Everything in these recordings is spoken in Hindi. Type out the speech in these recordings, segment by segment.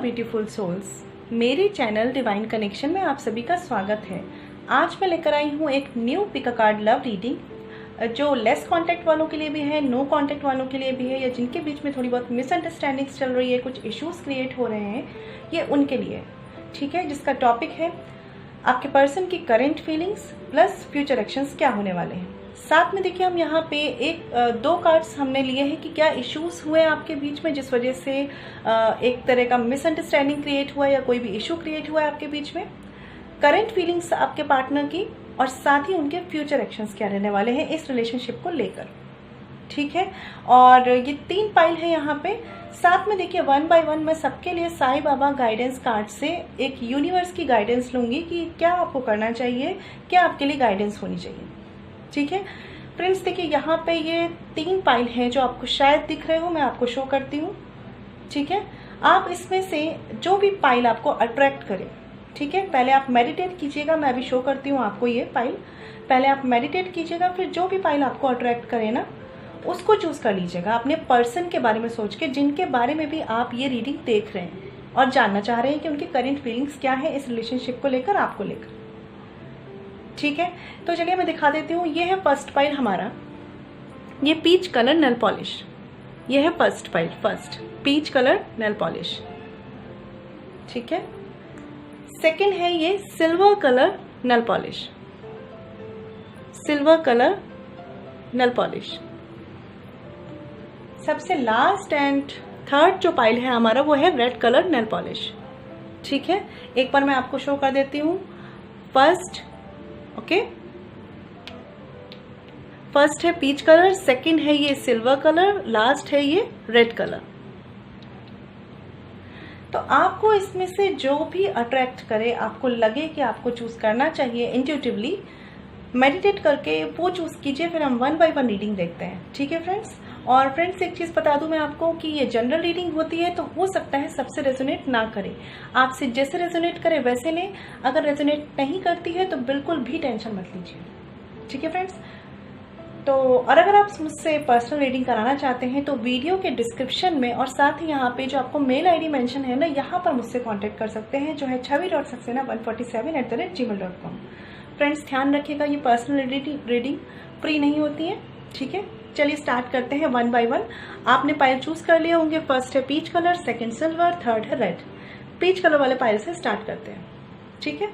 ब्यूटीफुल सोल्स, मेरे चैनल डिवाइन कनेक्शन में आप सभी का स्वागत है। आज मैं लेकर आई हूँ एक new pick a card love reading जो लेस कांटेक्ट वालों के लिए भी है, नो कांटेक्ट वालों के लिए भी है, या जिनके बीच में थोड़ी बहुत मिसअंडरस्टैंडिंग्स चल रही है, कुछ इश्यूज क्रिएट हो रहे हैं, ये उनके लिए ठीक है। जिसका टॉपिक है आपके पर्सन की current feelings plus future actions क्या होने वाले हैं। साथ में देखिए हम यहाँ पे दो कार्ड्स हमने लिए हैं कि क्या इश्यूज हुए आपके बीच में जिस वजह से एक तरह का मिसअंडरस्टैंडिंग क्रिएट हुआ है या कोई भी इशू क्रिएट हुआ है आपके बीच में, करंट फीलिंग्स आपके पार्टनर की, और साथ ही उनके फ्यूचर एक्शंस क्या रहने वाले हैं इस रिलेशनशिप को लेकर, ठीक है। और ये 3 पाइल है यहाँ पे। साथ में देखिए 1 बाय 1 मैं सबके लिए साईं बाबा गाइडेंस कार्ड से एक यूनिवर्स की गाइडेंस लूंगी कि क्या आपको करना चाहिए, क्या आपके लिए गाइडेंस होनी चाहिए, ठीक है फ्रेंड्स। देखिए यहाँ पे ये 3 पाइल हैं जो आपको शायद दिख रहे हो, मैं आपको शो करती हूँ, ठीक है। आप इसमें से जो भी पाइल आपको अट्रैक्ट करे, ठीक है, पहले आप मेडिटेट कीजिएगा, मैं अभी शो करती हूँ आपको ये पाइल। पहले आप मेडिटेट कीजिएगा, फिर जो भी पाइल आपको अट्रैक्ट करे ना उसको चूज कर लीजिएगा अपने पर्सन के बारे में सोच के, जिनके बारे में भी आप ये रीडिंग देख रहे हैं और जानना चाह रहे हैं कि उनकी करंट फीलिंग्स क्या है इस रिलेशनशिप को लेकर, आपको लेकर, ठीक है। तो चलिए मैं दिखा देती हूँ। ये है फर्स्ट पाइल हमारा, ये पीच कलर नेल पॉलिश। ये है first pile, first peach colour nail polish, ठीक है। सेकंड है ये silver colour nail polish, silver colour nail polish. सबसे लास्ट एंड थर्ड जो पाइल है हमारा वो है रेड कलर नेल पॉलिश, ठीक है। एक बार मैं आपको शो कर देती हूँ। फर्स्ट ओके, फर्स्ट है पीच कलर, सेकंड है ये सिल्वर कलर, लास्ट है ये रेड कलर। तो आपको इसमें से जो भी अट्रैक्ट करे, आपको लगे कि आपको चूज करना चाहिए, इंट्यूटिवली मेडिटेट करके वो चूज कीजिए। फिर हम 1 बाय 1 रीडिंग देखते हैं, ठीक है फ्रेंड्स। और फ्रेंड्स एक चीज बता दूं मैं आपको कि ये जनरल रीडिंग होती है, तो हो सकता है सबसे रेजोनेट ना करे, आपसे जैसे रेजोनेट करे वैसे लें। अगर रेजोनेट नहीं करती है तो बिल्कुल भी टेंशन मत लीजिए, ठीक है फ्रेंड्स। तो और अगर आप मुझसे पर्सनल रीडिंग कराना चाहते हैं तो वीडियो के डिस्क्रिप्शन में और साथ ही यहाँ पे जो आपको मेल आईडी मेंशन है ना, यहाँ पर मुझसे कांटेक्ट कर सकते हैं, जो है chavi.saxena147@gmail.com। फ्रेंड्स ध्यान रखिएगा, ये पर्सनल रीडिंग फ्री नहीं होती है, ठीक है। चलिए स्टार्ट करते हैं 1 बाय 1। आपने पाइल चूज कर लिए होंगे। फर्स्ट है peach colour, second silver, third है रेड। पीच कलर वाले पाइल से स्टार्ट करते हैं, ठीक है।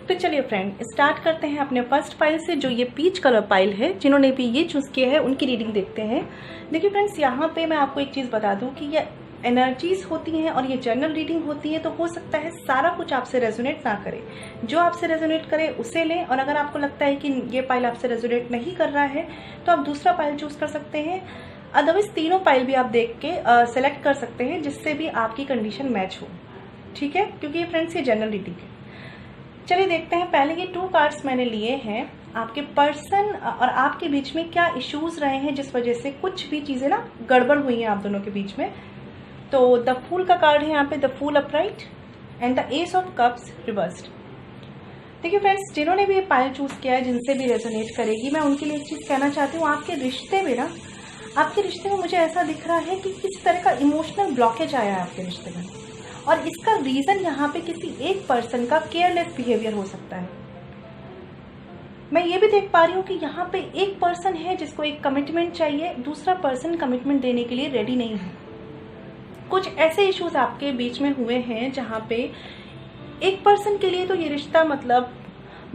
तो चलिए फ्रेंड स्टार्ट करते हैं अपने फर्स्ट पाइल से, जो ये पीच कलर पाइल है। जिन्होंने भी ये चूज किया है उनकी रीडिंग देखते हैं। देखिए फ्रेंड्स यहाँ पे मैं आपको एक चीज बता दूं कि ये एनर्जीज होती हैं और ये जनरल रीडिंग होती है, तो हो सकता है सारा कुछ आपसे रेजोनेट ना करे। जो आपसे रेजोनेट करे उसे लें, और अगर आपको लगता है कि ये पाइल आपसे रेजोनेट नहीं कर रहा है तो आप दूसरा पाइल चूज कर सकते हैं। अदरवाइज तीनों पाइल भी आप देख के सेलेक्ट कर सकते हैं जिससे भी आपकी कंडीशन मैच हो, ठीक है, क्योंकि ये फ्रेंड्स ये जनरल रीडिंग है। चलिए देखते हैं। पहले ये 2 कार्ड्स मैंने लिए हैं, आपके पर्सन और आपके बीच में क्या इश्यूज रहे हैं जिस वजह से कुछ भी चीजें ना गड़बड़ हुई हैं आप दोनों के बीच में। तो द फूल का कार्ड है यहाँ पे, the fool upright and the ace of cups reversed. देखिए फ्रेंड्स जिन्होंने भी ये पाइल चूज किया है, जिनसे भी रेजोनेट करेगी, मैं उनके लिए एक चीज कहना चाहती हूँ। आपके रिश्ते में ना, आपके रिश्ते में मुझे ऐसा दिख रहा है कि किसी तरह का इमोशनल ब्लॉकेज आया है आपके रिश्ते में, और इसका रीजन यहाँ पे किसी एक पर्सन का केयरलेस बिहेवियर हो सकता है। मैं ये भी देख पा रही हूँ कि यहाँ पे एक पर्सन है जिसको एक कमिटमेंट चाहिए, दूसरा पर्सन कमिटमेंट देने के लिए रेडी नहीं है। कुछ ऐसे इश्यूज आपके बीच में हुए हैं जहाँ पे एक पर्सन के लिए तो ये रिश्ता मतलब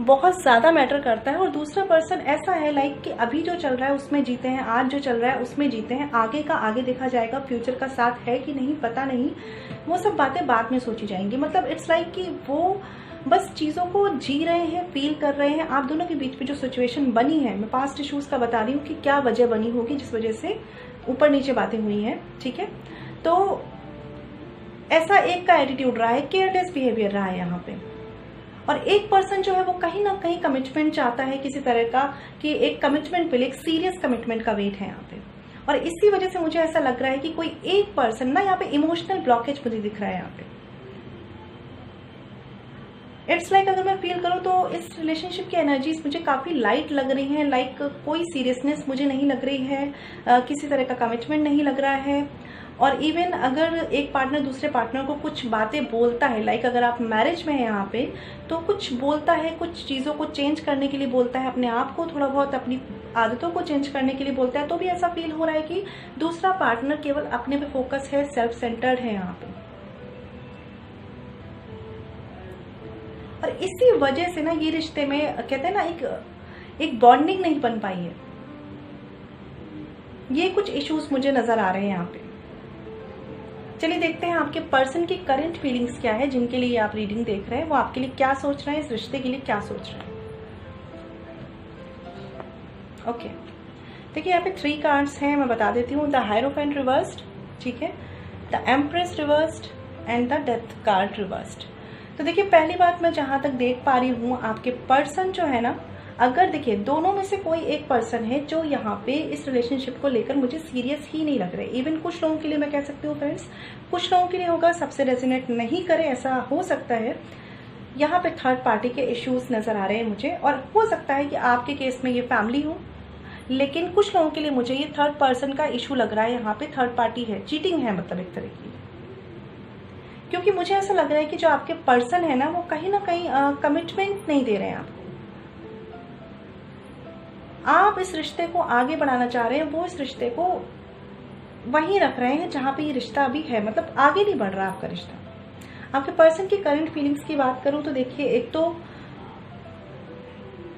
बहुत ज्यादा मैटर करता है, और दूसरा पर्सन ऐसा है लाइक कि अभी जो चल रहा है उसमें जीते हैं, आज जो चल रहा है उसमें जीते हैं, आगे का आगे देखा जाएगा, फ्यूचर का साथ है कि नहीं पता नहीं, वो सब बातें बाद में सोची जाएंगी। मतलब इट्स लाइक कि वो बस चीजों को जी रहे हैं, फील कर रहे हैं। आप दोनों के बीच में जो सिचुएशन बनी है, मैं पास्ट इश्यूज का बता रही हूँ कि क्या वजह बनी होगी जिस वजह से ऊपर नीचे बातें हुई हैं, ठीक है। तो ऐसा एक का एटीट्यूड रहा है, केयरलेस बिहेवियर रहा है यहाँ पे, और एक पर्सन जो है वो कहीं ना कहीं कमिटमेंट चाहता है किसी तरह का, कि एक कमिटमेंट पे, एक सीरियस कमिटमेंट का वेट है यहाँ पे। और इसी वजह से मुझे ऐसा लग रहा है कि कोई एक पर्सन ना यहाँ पे इमोशनल ब्लॉकेज मुझे दिख रहा है यहाँ पे। इट्स लाइक अगर मैं फील करूँ तो इस रिलेशनशिप की एनर्जीज मुझे काफी लाइट लग रही हैं, लाइक कोई सीरियसनेस मुझे नहीं लग रही है, किसी तरह का कमिटमेंट नहीं लग रहा है। और इवन अगर एक पार्टनर दूसरे पार्टनर को कुछ बातें बोलता है, लाइक अगर आप मैरिज में हैं यहाँ पे, तो कुछ बोलता है, कुछ चीज़ों को चेंज करने के लिए बोलता है, अपने आप को थोड़ा बहुत, अपनी आदतों को चेंज करने के लिए बोलता है, तो भी ऐसा फील हो रहा है कि दूसरा पार्टनर केवल अपने पे फोकस है, सेल्फ सेंटर्ड है यहाँ पे। और इसी वजह से ना ये रिश्ते में कहते हैं ना एक बॉन्डिंग नहीं बन पाई है। ये कुछ इश्यूज मुझे नजर आ रहे हैं यहाँ पे। चलिए देखते हैं आपके पर्सन की करंट फीलिंग्स क्या है, जिनके लिए आप रीडिंग देख रहे हैं, वो आपके लिए क्या सोच रहे हैं, इस रिश्ते के लिए क्या सोच रहे हैं। ओके, देखिए यहाँ पे 3 कार्ड्स हैं, मैं बता देती हूँ। द हायरोफेंट रिवर्स्ड, ठीक है, the empress reversed and the death card reversed. तो देखिए पहली बात मैं जहां तक देख पा रही हूँ, आपके पर्सन जो है ना, अगर देखिए दोनों में से कोई एक पर्सन है जो यहाँ पे इस रिलेशनशिप को लेकर मुझे सीरियस ही नहीं लग रहा है। इवन कुछ लोगों के लिए मैं कह सकती हूँ फ्रेंड्स, कुछ लोगों के लिए होगा सबसे रेजोनेट नहीं करे, ऐसा हो सकता है। यहाँ पे थर्ड पार्टी के इश्यूज नजर आ रहे हैं मुझे, और हो सकता है कि आपके केस में ये फैमिली हो, लेकिन कुछ लोगों के लिए मुझे ये थर्ड पर्सन का इशू लग रहा है। यहाँ पे थर्ड पार्टी है, चीटिंग है, मतलब एक तरह की। क्योंकि मुझे ऐसा लग रहा है कि जो आपके पर्सन है ना, वो कहीं ना कहीं कमिटमेंट नहीं दे रहे हैं आपको। आप इस रिश्ते को आगे बढ़ाना चाह रहे हैं, वो इस रिश्ते को वहीं रख रहे हैं जहां पे ये रिश्ता अभी है, मतलब आगे नहीं बढ़ रहा आपका रिश्ता। आपके पर्सन की करंट फीलिंग्स की बात करूं तो देखिए, एक तो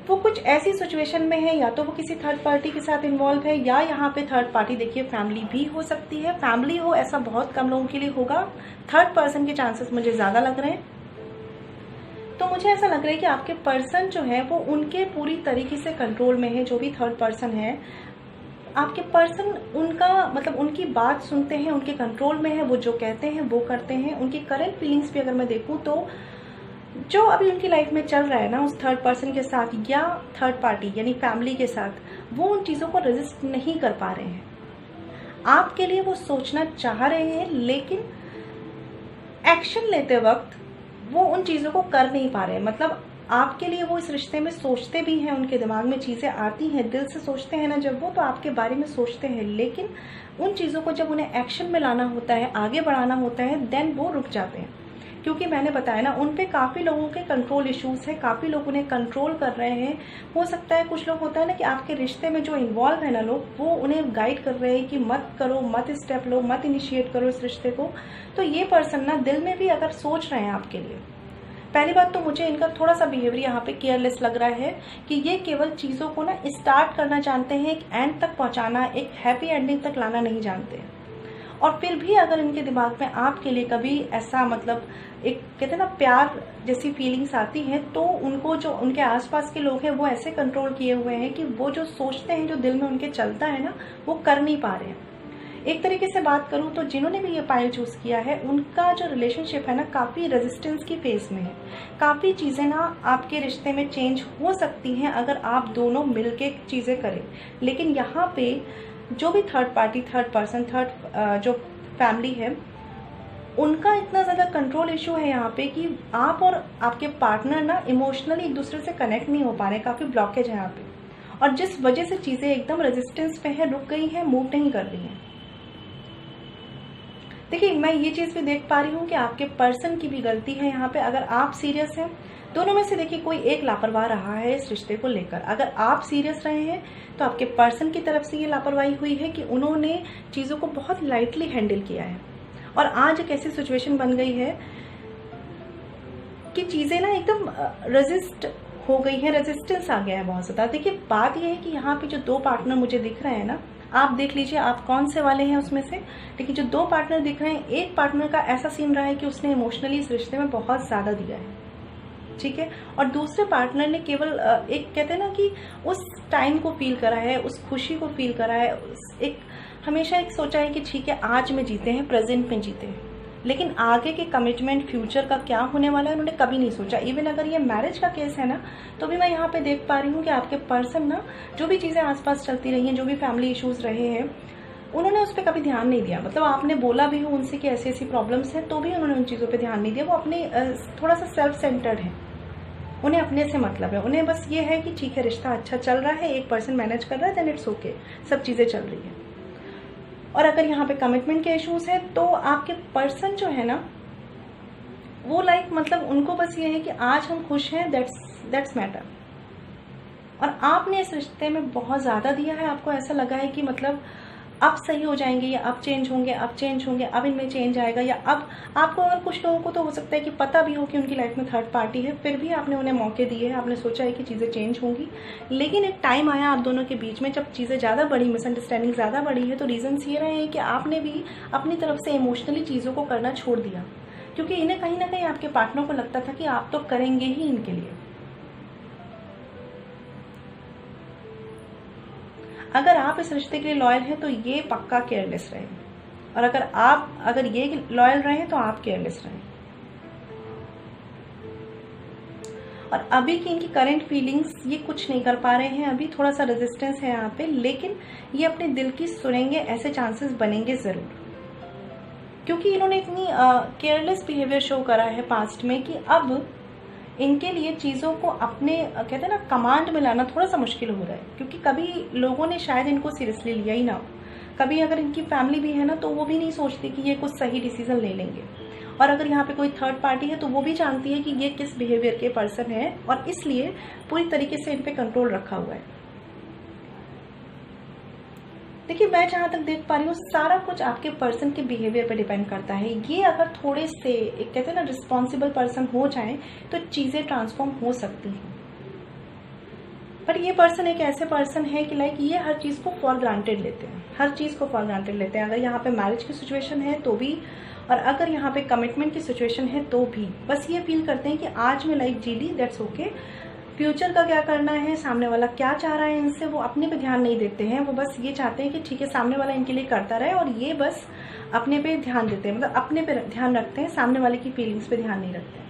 वो कुछ ऐसी सिचुएशन में है, या तो वो किसी थर्ड पार्टी के साथ इन्वॉल्व है, या यहाँ पे थर्ड पार्टी देखिए फैमिली भी हो सकती है। फैमिली हो ऐसा बहुत कम लोगों के लिए होगा, थर्ड पर्सन के चांसेस मुझे ज्यादा लग रहे हैं। तो मुझे ऐसा लग रहा है कि आपके पर्सन जो है वो उनके पूरी तरीके से कंट्रोल में है, जो भी थर्ड पर्सन है। आपके पर्सन उनका मतलब उनकी बात सुनते हैं, उनके कंट्रोल में है, वो जो कहते हैं वो करते हैं। उनकी करंट फीलिंग्स भी अगर मैं देखूं तो जो अभी उनकी लाइफ में चल रहा है ना, उस थर्ड पर्सन के साथ या थर्ड पार्टी यानी फैमिली के साथ, वो उन चीजों को रेजिस्ट नहीं कर पा रहे हैं। आपके लिए वो सोचना चाह रहे हैं, लेकिन एक्शन लेते वक्त वो उन चीजों को कर नहीं पा रहे हैं। मतलब आपके लिए वो इस रिश्ते में सोचते भी हैं, उनके दिमाग में चीजें आती हैं, दिल से सोचते हैं ना जब वो, तो आपके बारे में सोचते हैं, लेकिन उन चीजों को जब उन्हें एक्शन में लाना होता है, आगे बढ़ाना होता है, देन वो रुक जाते हैं। क्योंकि मैंने बताया ना, उन पे काफी लोगों के कंट्रोल इश्यूज है, काफी लोग उन्हें कंट्रोल कर रहे हैं। हो सकता है कुछ लोग होता है ना कि आपके रिश्ते में जो इन्वॉल्व है ना लोग, वो उन्हें गाइड कर रहे हैं कि मत करो, मत स्टेप लो, मत इनिशिएट करो इस रिश्ते को। तो ये पर्सन ना दिल में भी अगर सोच रहे हैं आपके लिए, पहली बात तो मुझे इनका थोड़ा सा बिहेवियर यहाँ पे केयरलेस लग रहा है कि ये केवल चीजों को ना स्टार्ट करना जानते हैं, एक एंड तक पहुंचाना, एक हैप्पी एंडिंग तक लाना नहीं जानते। और फिर भी अगर इनके दिमाग में आपके लिए कभी ऐसा मतलब एक कहते हैं ना प्यार जैसी फीलिंग्स आती हैं, तो उनको जो उनके आसपास के लोग हैं वो ऐसे कंट्रोल किए हुए हैं कि वो जो सोचते हैं, जो दिल में उनके चलता है ना, वो कर नहीं पा रहे हैं। एक तरीके से बात करूं तो जिन्होंने भी ये पाइल चूज किया है, उनका जो रिलेशनशिप है ना, काफी रेजिस्टेंस की फेज में है। काफी चीजें ना आपके रिश्ते में चेंज हो सकती हैं अगर आप दोनों मिलके चीजें करें। लेकिन यहाँ पे जो भी third party, third person, third जो फैमिली है, उनका इतना ज्यादा कंट्रोल इशू है यहाँ पे कि आप और आपके पार्टनर ना इमोशनली एक दूसरे से कनेक्ट नहीं हो पा रहे, काफी ब्लॉकेज है यहाँ पे। और जिस वजह से चीजें एकदम रेजिस्टेंस पे है, रुक गई है, मूव नहीं कर रही है। देखिए मैं ये चीज भी देख पा रही हूँ कि आपके पर्सन की भी गलती है यहाँ पे। अगर आप सीरियस हैं, दोनों में से देखिए कोई एक लापरवाह रहा है इस रिश्ते को लेकर। अगर आप सीरियस रहे हैं तो आपके पर्सन की तरफ से ये लापरवाही हुई है कि उन्होंने चीजों को बहुत लाइटली हैंडल किया है, और आज एक ऐसी सिचुएशन बन गई है कि चीजें ना एकदम रेजिस्ट हो गई है, रेजिस्टेंस आ गया है बहुत ज्यादा। देखिए बात यह है कि यहाँ पे जो 2 पार्टनर मुझे दिख रहे हैं ना, आप देख लीजिए आप कौन से वाले हैं उसमें से, लेकिन जो 2 पार्टनर दिख रहे हैं, एक पार्टनर का ऐसा सीन रहा है कि उसने इमोशनली इस रिश्ते में बहुत ज्यादा दिया है, ठीक है, और दूसरे पार्टनर ने केवल एक कहते हैं ना कि उस टाइम को फील करा है, उस खुशी को फील करा है, एक हमेशा एक सोचा है कि ठीक है आज में जीते हैं, प्रेजेंट में जीते हैं, लेकिन आगे के कमिटमेंट, फ्यूचर का क्या होने वाला है उन्होंने कभी नहीं सोचा। इवन अगर ये मैरिज का केस है ना, तो भी मैं यहाँ पे देख पा रही हूँ कि आपके पर्सन ना जो भी चीजें आसपास चलती रही हैं, जो भी फैमिली इश्यूज रहे हैं, उन्होंने उस पर कभी ध्यान नहीं दिया। मतलब आपने बोला भी हो उनसे कि ऐसी ऐसी प्रॉब्लम्स हैं, तो भी उन्होंने उन चीजों पर ध्यान नहीं दिया। वो अपने थोड़ा सा सेल्फ सेंटर्ड है, उन्हें अपने से मतलब है, उन्हें बस ये है कि ठीक है रिश्ता अच्छा चल रहा है, एक पर्सन मैनेज कर रहा है, देन इट्स ओके, सब चीजें चल रही है। और अगर यहाँ पे कमिटमेंट के इश्यूज है तो आपके पर्सन जो है ना वो लाइक मतलब उनको बस ये है कि आज हम खुश हैं, दैट्स मैटर। और आपने इस रिश्ते में बहुत ज़्यादा दिया है, आपको ऐसा लगा है कि मतलब अब सही हो जाएंगे या अब चेंज होंगे, अब इनमें चेंज आएगा। या अब आपको, अगर कुछ लोगों को तो हो सकता है कि पता भी हो कि उनकी लाइफ में थर्ड पार्टी है, फिर भी आपने उन्हें मौके दिए हैं, आपने सोचा है कि चीज़ें चेंज होंगी। लेकिन एक टाइम आया आप दोनों के बीच में जब चीज़ें ज़्यादा बढ़ी, मिसअंडरस्टैंडिंग ज़्यादा बढ़ी है, तो रीजंस ये रहे हैं कि आपने भी अपनी तरफ से इमोशनली चीज़ों को करना छोड़ दिया, क्योंकि इन्हें कहीं ना कहीं आपके पार्टनर को लगता था कि आप तो करेंगे ही इनके लिए। अगर आप इस रिश्ते के लिए लॉयल हैं तो ये पक्का केयरलेस रहे, और अगर ये लॉयल रहे तो आप केयरलेस रहे। और अभी की इनकी करंट फीलिंग्स, ये कुछ नहीं कर पा रहे हैं, अभी थोड़ा सा रेजिस्टेंस है यहाँ पे, लेकिन ये अपने दिल की सुनेंगे, ऐसे चांसेस बनेंगे जरूर, क्योंकि इन्होंने इतनी केयरलेस बिहेवियर शो करा है पास्ट में कि अब इनके लिए चीज़ों को अपने कहते हैं ना कमांड में लाना थोड़ा सा मुश्किल हो रहा है, क्योंकि कभी लोगों ने शायद इनको सीरियसली लिया ही ना हो। कभी अगर इनकी फैमिली भी है ना तो वो भी नहीं सोचती कि ये कुछ सही डिसीजन ले लेंगे, और अगर यहाँ पे कोई थर्ड पार्टी है तो वो भी जानती है कि ये किस बिहेवियर के पर्सन है, और इसलिए पूरी तरीके से इन पे कंट्रोल रखा हुआ है। देखिए, मैं जहाँ तक देख पा रही हूँ सारा कुछ आपके पर्सन के बिहेवियर पे डिपेंड करता है। ये अगर थोड़े से एक कहते हैं ना रिस्पॉन्सिबल पर्सन हो जाए तो चीज़ें ट्रांसफॉर्म हो सकती हैं। पर ये पर्सन एक ऐसे पर्सन है कि लाइक ये हर चीज़ को फॉर ग्रांटेड लेते हैं, हर चीज़ को फॉर ग्रांटेड लेते हैं। अगर यहाँ पे मैरिज की सिचुएशन है तो भी, और अगर यहाँ पे कमिटमेंट की सिचुएशन है तो भी, बस ये फील करते हैं कि आज मैं लाइफ जी ली, दैट्स ओके। फ्यूचर का क्या करना है, सामने वाला क्या चाह रहा है इनसे, वो अपने पे ध्यान नहीं देते हैं। वो बस ये चाहते हैं कि ठीक है सामने वाला इनके लिए करता रहे, और ये बस अपने पे ध्यान देते हैं, मतलब अपने पे ध्यान रखते हैं, सामने वाले की फीलिंग्स पे ध्यान नहीं रखते हैं।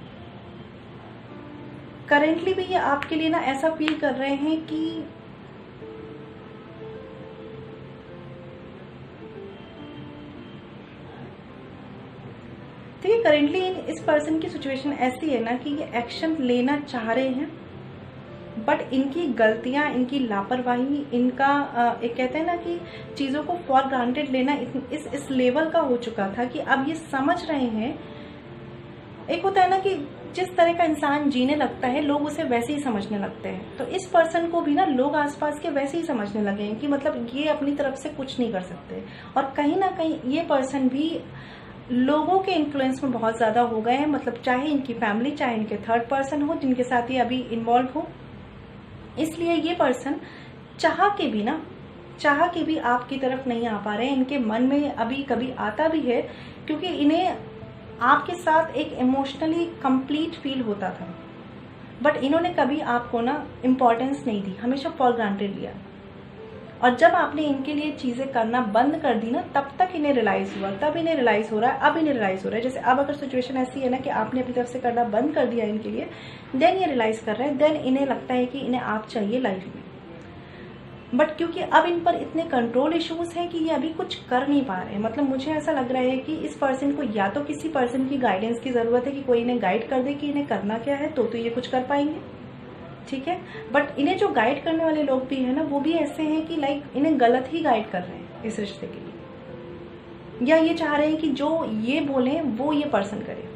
करेंटली भी ये आपके लिए ना ऐसा फील कर रहे हैं कि देखिए, करेंटली इस पर्सन की सिचुएशन ऐसी है ना कि ये एक्शन लेना चाह रहे हैं, बट इनकी गलतियां, इनकी लापरवाही, इनका एक कहते हैं ना कि चीज़ों को फॉर ग्रांटेड लेना इस लेवल का हो चुका था कि अब ये समझ रहे हैं। एक होता है ना कि जिस तरह का इंसान जीने लगता है लोग उसे वैसे ही समझने लगते हैं, तो इस पर्सन को भी ना लोग आसपास के वैसे ही समझने लगे हैं कि मतलब ये अपनी तरफ से कुछ नहीं कर सकते। और कहीं ना कहीं ये पर्सन भी लोगों के इन्फ्लुएंस में बहुत ज़्यादा हो गए हैं, मतलब चाहे इनकी फैमिली, चाहे इनके थर्ड पर्सन हो जिनके साथ ये अभी इन्वॉल्व हो। इसलिए ये पर्सन चाह के भी आपकी तरफ नहीं आ पा रहे हैं। इनके मन में अभी कभी आता भी है, क्योंकि इन्हें आपके साथ एक इमोशनली कंप्लीट फील होता था, बट इन्होंने कभी आपको ना इम्पोर्टेंस नहीं दी, हमेशा फॉर ग्रांटेड लिया। और जब आपने इनके लिए चीज़ें करना बंद कर दी ना, तब तक इन्हें रियलाइज हुआ, तब इन्हें रियलाइज हो रहा है, अब इन्हें रियलाइज हो रहा है। जैसे अब अगर सिचुएशन ऐसी है ना कि आपने अपनी तरफ से करना बंद कर दिया इनके लिए, देन ये रियलाइज कर रहे हैं, देन इन्हें लगता है कि इन्हें आप चाहिए लाइफ में। बट क्योंकि अब इन पर इतने कंट्रोल इश्यूज हैं कि ये अभी कुछ कर नहीं पा रहे हैं। मतलब मुझे ऐसा लग रहा है कि इस पर्सन को या तो किसी पर्सन की गाइडेंस की जरूरत है कि कोई इन्हें गाइड कर दे कि इन्हें करना क्या है, तो ये कुछ कर पाएंगे, ठीक है। बट इन्हें जो गाइड करने वाले लोग भी है ना, वो भी ऐसे हैं कि लाइक इन्हें गलत ही गाइड कर रहे हैं इस रिश्ते के लिए, या ये चाह रहे हैं कि जो ये बोले वो ये पर्सन करे।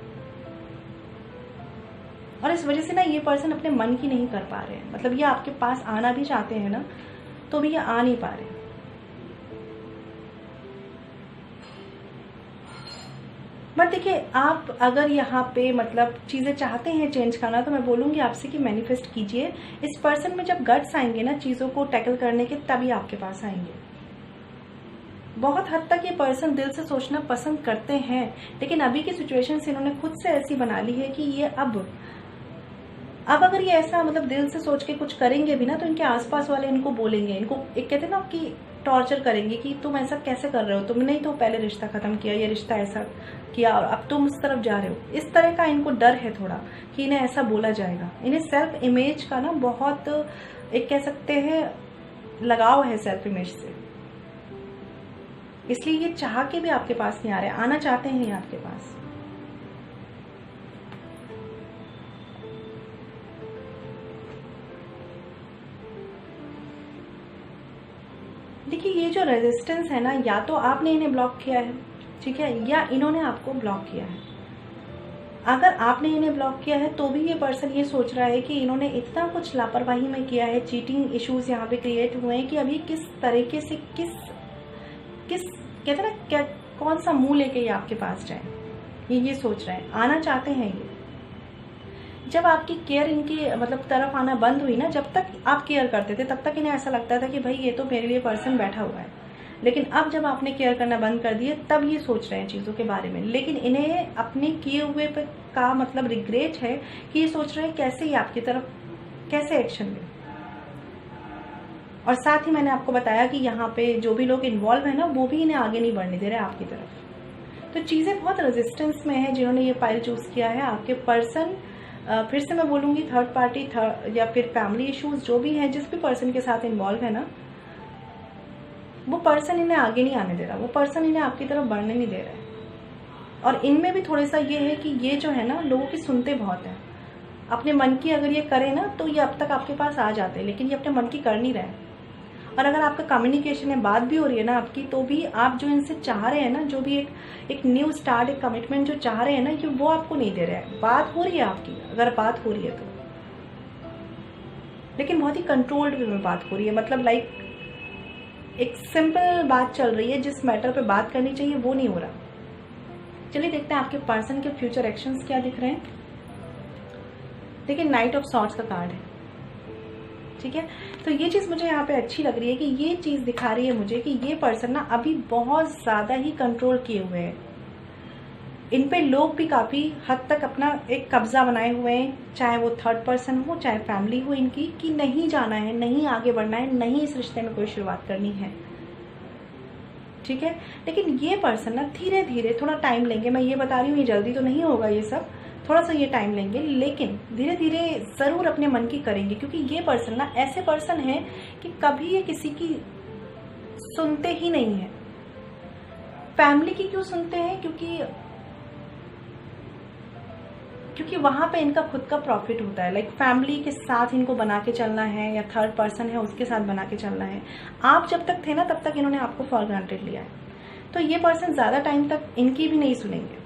और इस वजह से ना ये पर्सन अपने मन की नहीं कर पा रहे हैं। मतलब ये आपके पास आना भी चाहते हैं ना, तो भी ये आ नहीं पा रहे। बट देखिए, आप अगर यहाँ पे मतलब चीज़ें चाहते हैं चेंज करना, तो मैं बोलूँगी आपसे कि मैनिफेस्ट कीजिए। इस पर्सन में जब गट्स आएंगे ना चीज़ों को टैकल करने के, तभी आपके पास आएंगे। बहुत हद तक ये पर्सन दिल से सोचना पसंद करते हैं, लेकिन अभी की सिचुएशन से इन्होंने खुद से ऐसी बना ली है कि ये अब अगर ये ऐसा मतलब दिल से सोच के कुछ करेंगे भी ना, तो इनके आसपास वाले इनको बोलेंगे, इनको एक कहते हैं ना कि टॉर्चर करेंगे कि तुम ऐसा कैसे कर रहे हो, तुमने ही तो पहले रिश्ता खत्म किया, ये रिश्ता ऐसा किया और अब तुम उस तरफ जा रहे हो। इस तरह का इनको डर है थोड़ा कि इन्हें ऐसा बोला जाएगा। इन्हें सेल्फ इमेज का ना बहुत एक कह सकते हैं लगाव है सेल्फ इमेज से, इसलिए ये चाह के भी आपके पास नहीं आ रहे, आना चाहते हैं ये आपके पास। देखिए ये जो रेजिस्टेंस है ना, या तो आपने इन्हें ब्लॉक किया है, ठीक है, या इन्होंने आपको ब्लॉक किया है। अगर आपने इन्हें ब्लॉक किया है तो भी ये पर्सन ये सोच रहा है कि इन्होंने इतना कुछ लापरवाही में किया है, चीटिंग इश्यूज यहाँ पे क्रिएट हुए हैं कि अभी किस तरीके से किस कहते हैं ना, क्या कौन सा मुंह लेके ये आपके पास जाए, ये सोच रहे हैं, आना चाहते हैं ये। जब आपकी केयर इनकी मतलब तरफ आना बंद हुई ना, जब तक आप केयर करते थे तब तक इन्हें ऐसा लगता था कि भाई ये तो मेरे लिए पर्सन बैठा हुआ है, लेकिन अब जब आपने केयर करना बंद कर दिए तब ये सोच रहे हैं चीज़ों के बारे में। लेकिन इन्हें अपने किए हुए पे का मतलब रिग्रेट है कि ये सोच रहे हैं कैसे ही आपकी तरफ कैसे एक्शन लें। और साथ ही मैंने आपको बताया कि यहाँ पे जो भी लोग इन्वॉल्व है ना, वो भी इन्हें आगे नहीं बढ़ने दे रहे आपकी तरफ। तो चीज़ें बहुत रेजिस्टेंस में है जिन्होंने ये पाइल चूज़ किया है। आपके पर्सन, फिर से मैं बोलूँगी, थर्ड पार्टी या फिर फैमिली इश्यूज जो भी हैं, जिस भी पर्सन के साथ इन्वॉल्व है ना, वो पर्सन इन्हें आगे नहीं आने दे रहा, वो पर्सन इन्हें आपकी तरफ बढ़ने नहीं दे रहा है। और इनमें भी थोड़ा सा ये है कि ये जो है ना, लोगों की सुनते बहुत हैं। अपने मन की अगर ये करें ना तो ये अब तक आपके पास आ जाते हैं, लेकिन ये अपने मन की कर नहीं रहे हैं। और अगर आपका कम्युनिकेशन है, बात भी हो रही है ना आपकी, तो भी आप जो इनसे चाह रहे हैं ना, जो भी एक न्यू स्टार्ट, एक कमिटमेंट जो चाह रहे हैं ना, कि वो आपको नहीं दे रहे हैं। बात हो रही है आपकी, अगर बात हो रही है तो, लेकिन बहुत ही कंट्रोल्ड वे में बात हो रही है। मतलब लाइक एक सिंपल बात चल रही है, जिस मैटर पे बात करनी चाहिए वो नहीं हो रहा। चलिए देखते हैं आपके पर्सन के फ्यूचर एक्शंस क्या दिख रहे हैं। देखिए नाइट ऑफ सॉर्ड्स का कार्ड है, ठीक है। तो ये चीज़ मुझे यहाँ पे अच्छी लग रही है कि ये चीज़ दिखा रही है मुझे कि ये पर्सन ना अभी बहुत ज़्यादा ही कंट्रोल किए हुए हैं। इन पे लोग भी काफ़ी हद तक अपना एक कब्जा बनाए हुए हैं, चाहे वो थर्ड पर्सन हो, चाहे फैमिली हो इनकी, कि नहीं जाना है, नहीं आगे बढ़ना है, नहीं इस रिश्ते में कोई शुरुआत करनी है, ठीक है। लेकिन ये पर्सन ना धीरे धीरे थोड़ा टाइम लेंगे, मैं ये बता रही हूँ, ये जल्दी तो नहीं होगा ये सब, थोड़ा सा ये टाइम लेंगे, लेकिन धीरे धीरे ज़रूर अपने मन की करेंगे। क्योंकि ये पर्सन ना ऐसे पर्सन है कि कभी ये किसी की सुनते ही नहीं है। फैमिली की क्यों सुनते हैं? क्योंकि वहां पे इनका खुद का प्रॉफिट होता है। लाइक फैमिली के साथ इनको बना के चलना है, या थर्ड पर्सन है उसके साथ बना के चलना है। आप जब तक थे ना तब तक इन्होंने आपको फॉर ग्रांटेड लिया है। तो ये पर्सन ज़्यादा टाइम तक इनकी भी नहीं सुनेंगे,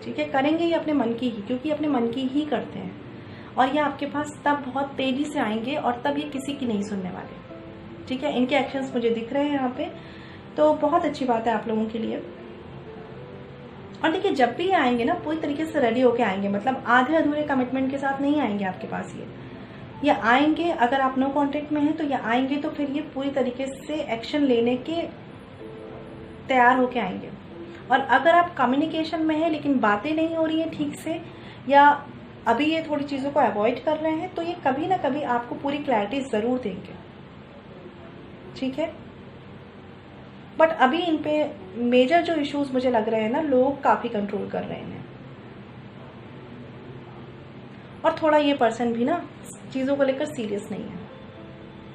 ठीक है। करेंगे ये अपने मन की ही, क्योंकि अपने मन की ही करते हैं। और ये आपके पास तब बहुत तेज़ी से आएंगे और तब ये किसी की नहीं सुनने वाले, ठीक है। इनके एक्शंस मुझे दिख रहे हैं यहाँ पे, तो बहुत अच्छी बात है आप लोगों के लिए। और देखिए जब भी आएंगे ना, पूरी तरीके से रेडी होके आएंगे, मतलब आधे अधूरे कमिटमेंट के साथ नहीं आएंगे आपके पास। ये आएंगे, अगर आप नो कॉन्टेक्ट में हैं तो ये आएंगे, तो फिर ये पूरी तरीके से एक्शन लेने के तैयार होके आएंगे। और अगर आप कम्युनिकेशन में हैं लेकिन बातें नहीं हो रही हैं ठीक से, या अभी ये थोड़ी चीज़ों को अवॉइड कर रहे हैं, तो ये कभी ना कभी आपको पूरी क्लैरिटी ज़रूर देंगे, ठीक है। बट अभी इन पे मेजर जो इश्यूज मुझे लग रहे हैं ना, लोग काफ़ी कंट्रोल कर रहे हैं। और थोड़ा ये पर्सन भी ना चीज़ों को लेकर सीरियस नहीं है।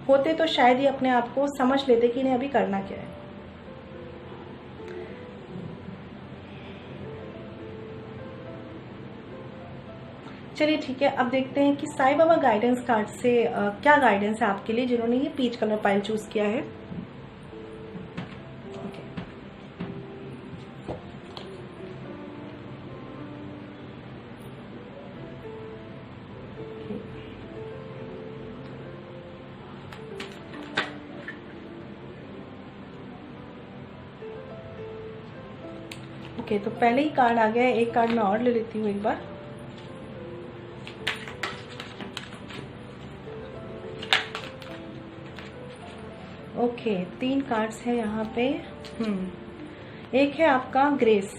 होते तो शायद ये अपने आप को समझ लेते कि इन्हें अभी करना क्या है। चलिए ठीक है, अब देखते हैं कि साईं बाबा गाइडेंस कार्ड से क्या गाइडेंस है आपके लिए, जिन्होंने ये पीच कलर पाइल चूज किया है। ओके, तो पहले ही कार्ड आ गया है, एक कार्ड मैं और ले लेती हूँ एक बार। ओके, 3 कार्ड्स हैं यहाँ पे। एक है आपका grace.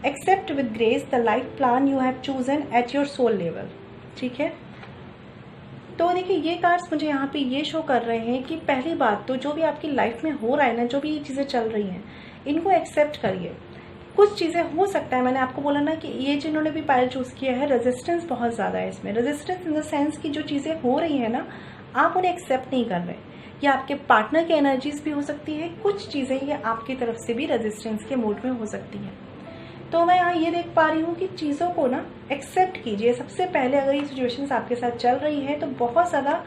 Accept with grace the life plan you have chosen at your soul level, ठीक है। तो देखिए ये कार्ड्स मुझे यहाँ पे ये शो कर रहे हैं कि पहली बात तो जो भी आपकी लाइफ में हो रहा है ना, जो भी चीज़ें चल रही हैं, इनको एक्सेप्ट करिए। कुछ चीज़ें हो सकता है, मैंने आपको बोला ना कि ये जिन्होंने भी पाइल चूज किया है, रेजिस्टेंस बहुत ज़्यादा है इसमें। रेजिस्टेंस इन द सेंस कि जो चीज़ें हो रही है ना, आप उन्हें एक्सेप्ट नहीं कर रहे। या आपके पार्टनर की एनर्जीज भी हो सकती है, कुछ चीज़ें ये आपकी तरफ से भी रेजिस्टेंस के मोड में हो सकती हैं। तो मैं यहाँ ये देख पा रही हूँ कि चीज़ों को ना एक्सेप्ट कीजिए सबसे पहले। अगर ये सिचुएशंस आपके साथ चल रही है तो बहुत ज़्यादा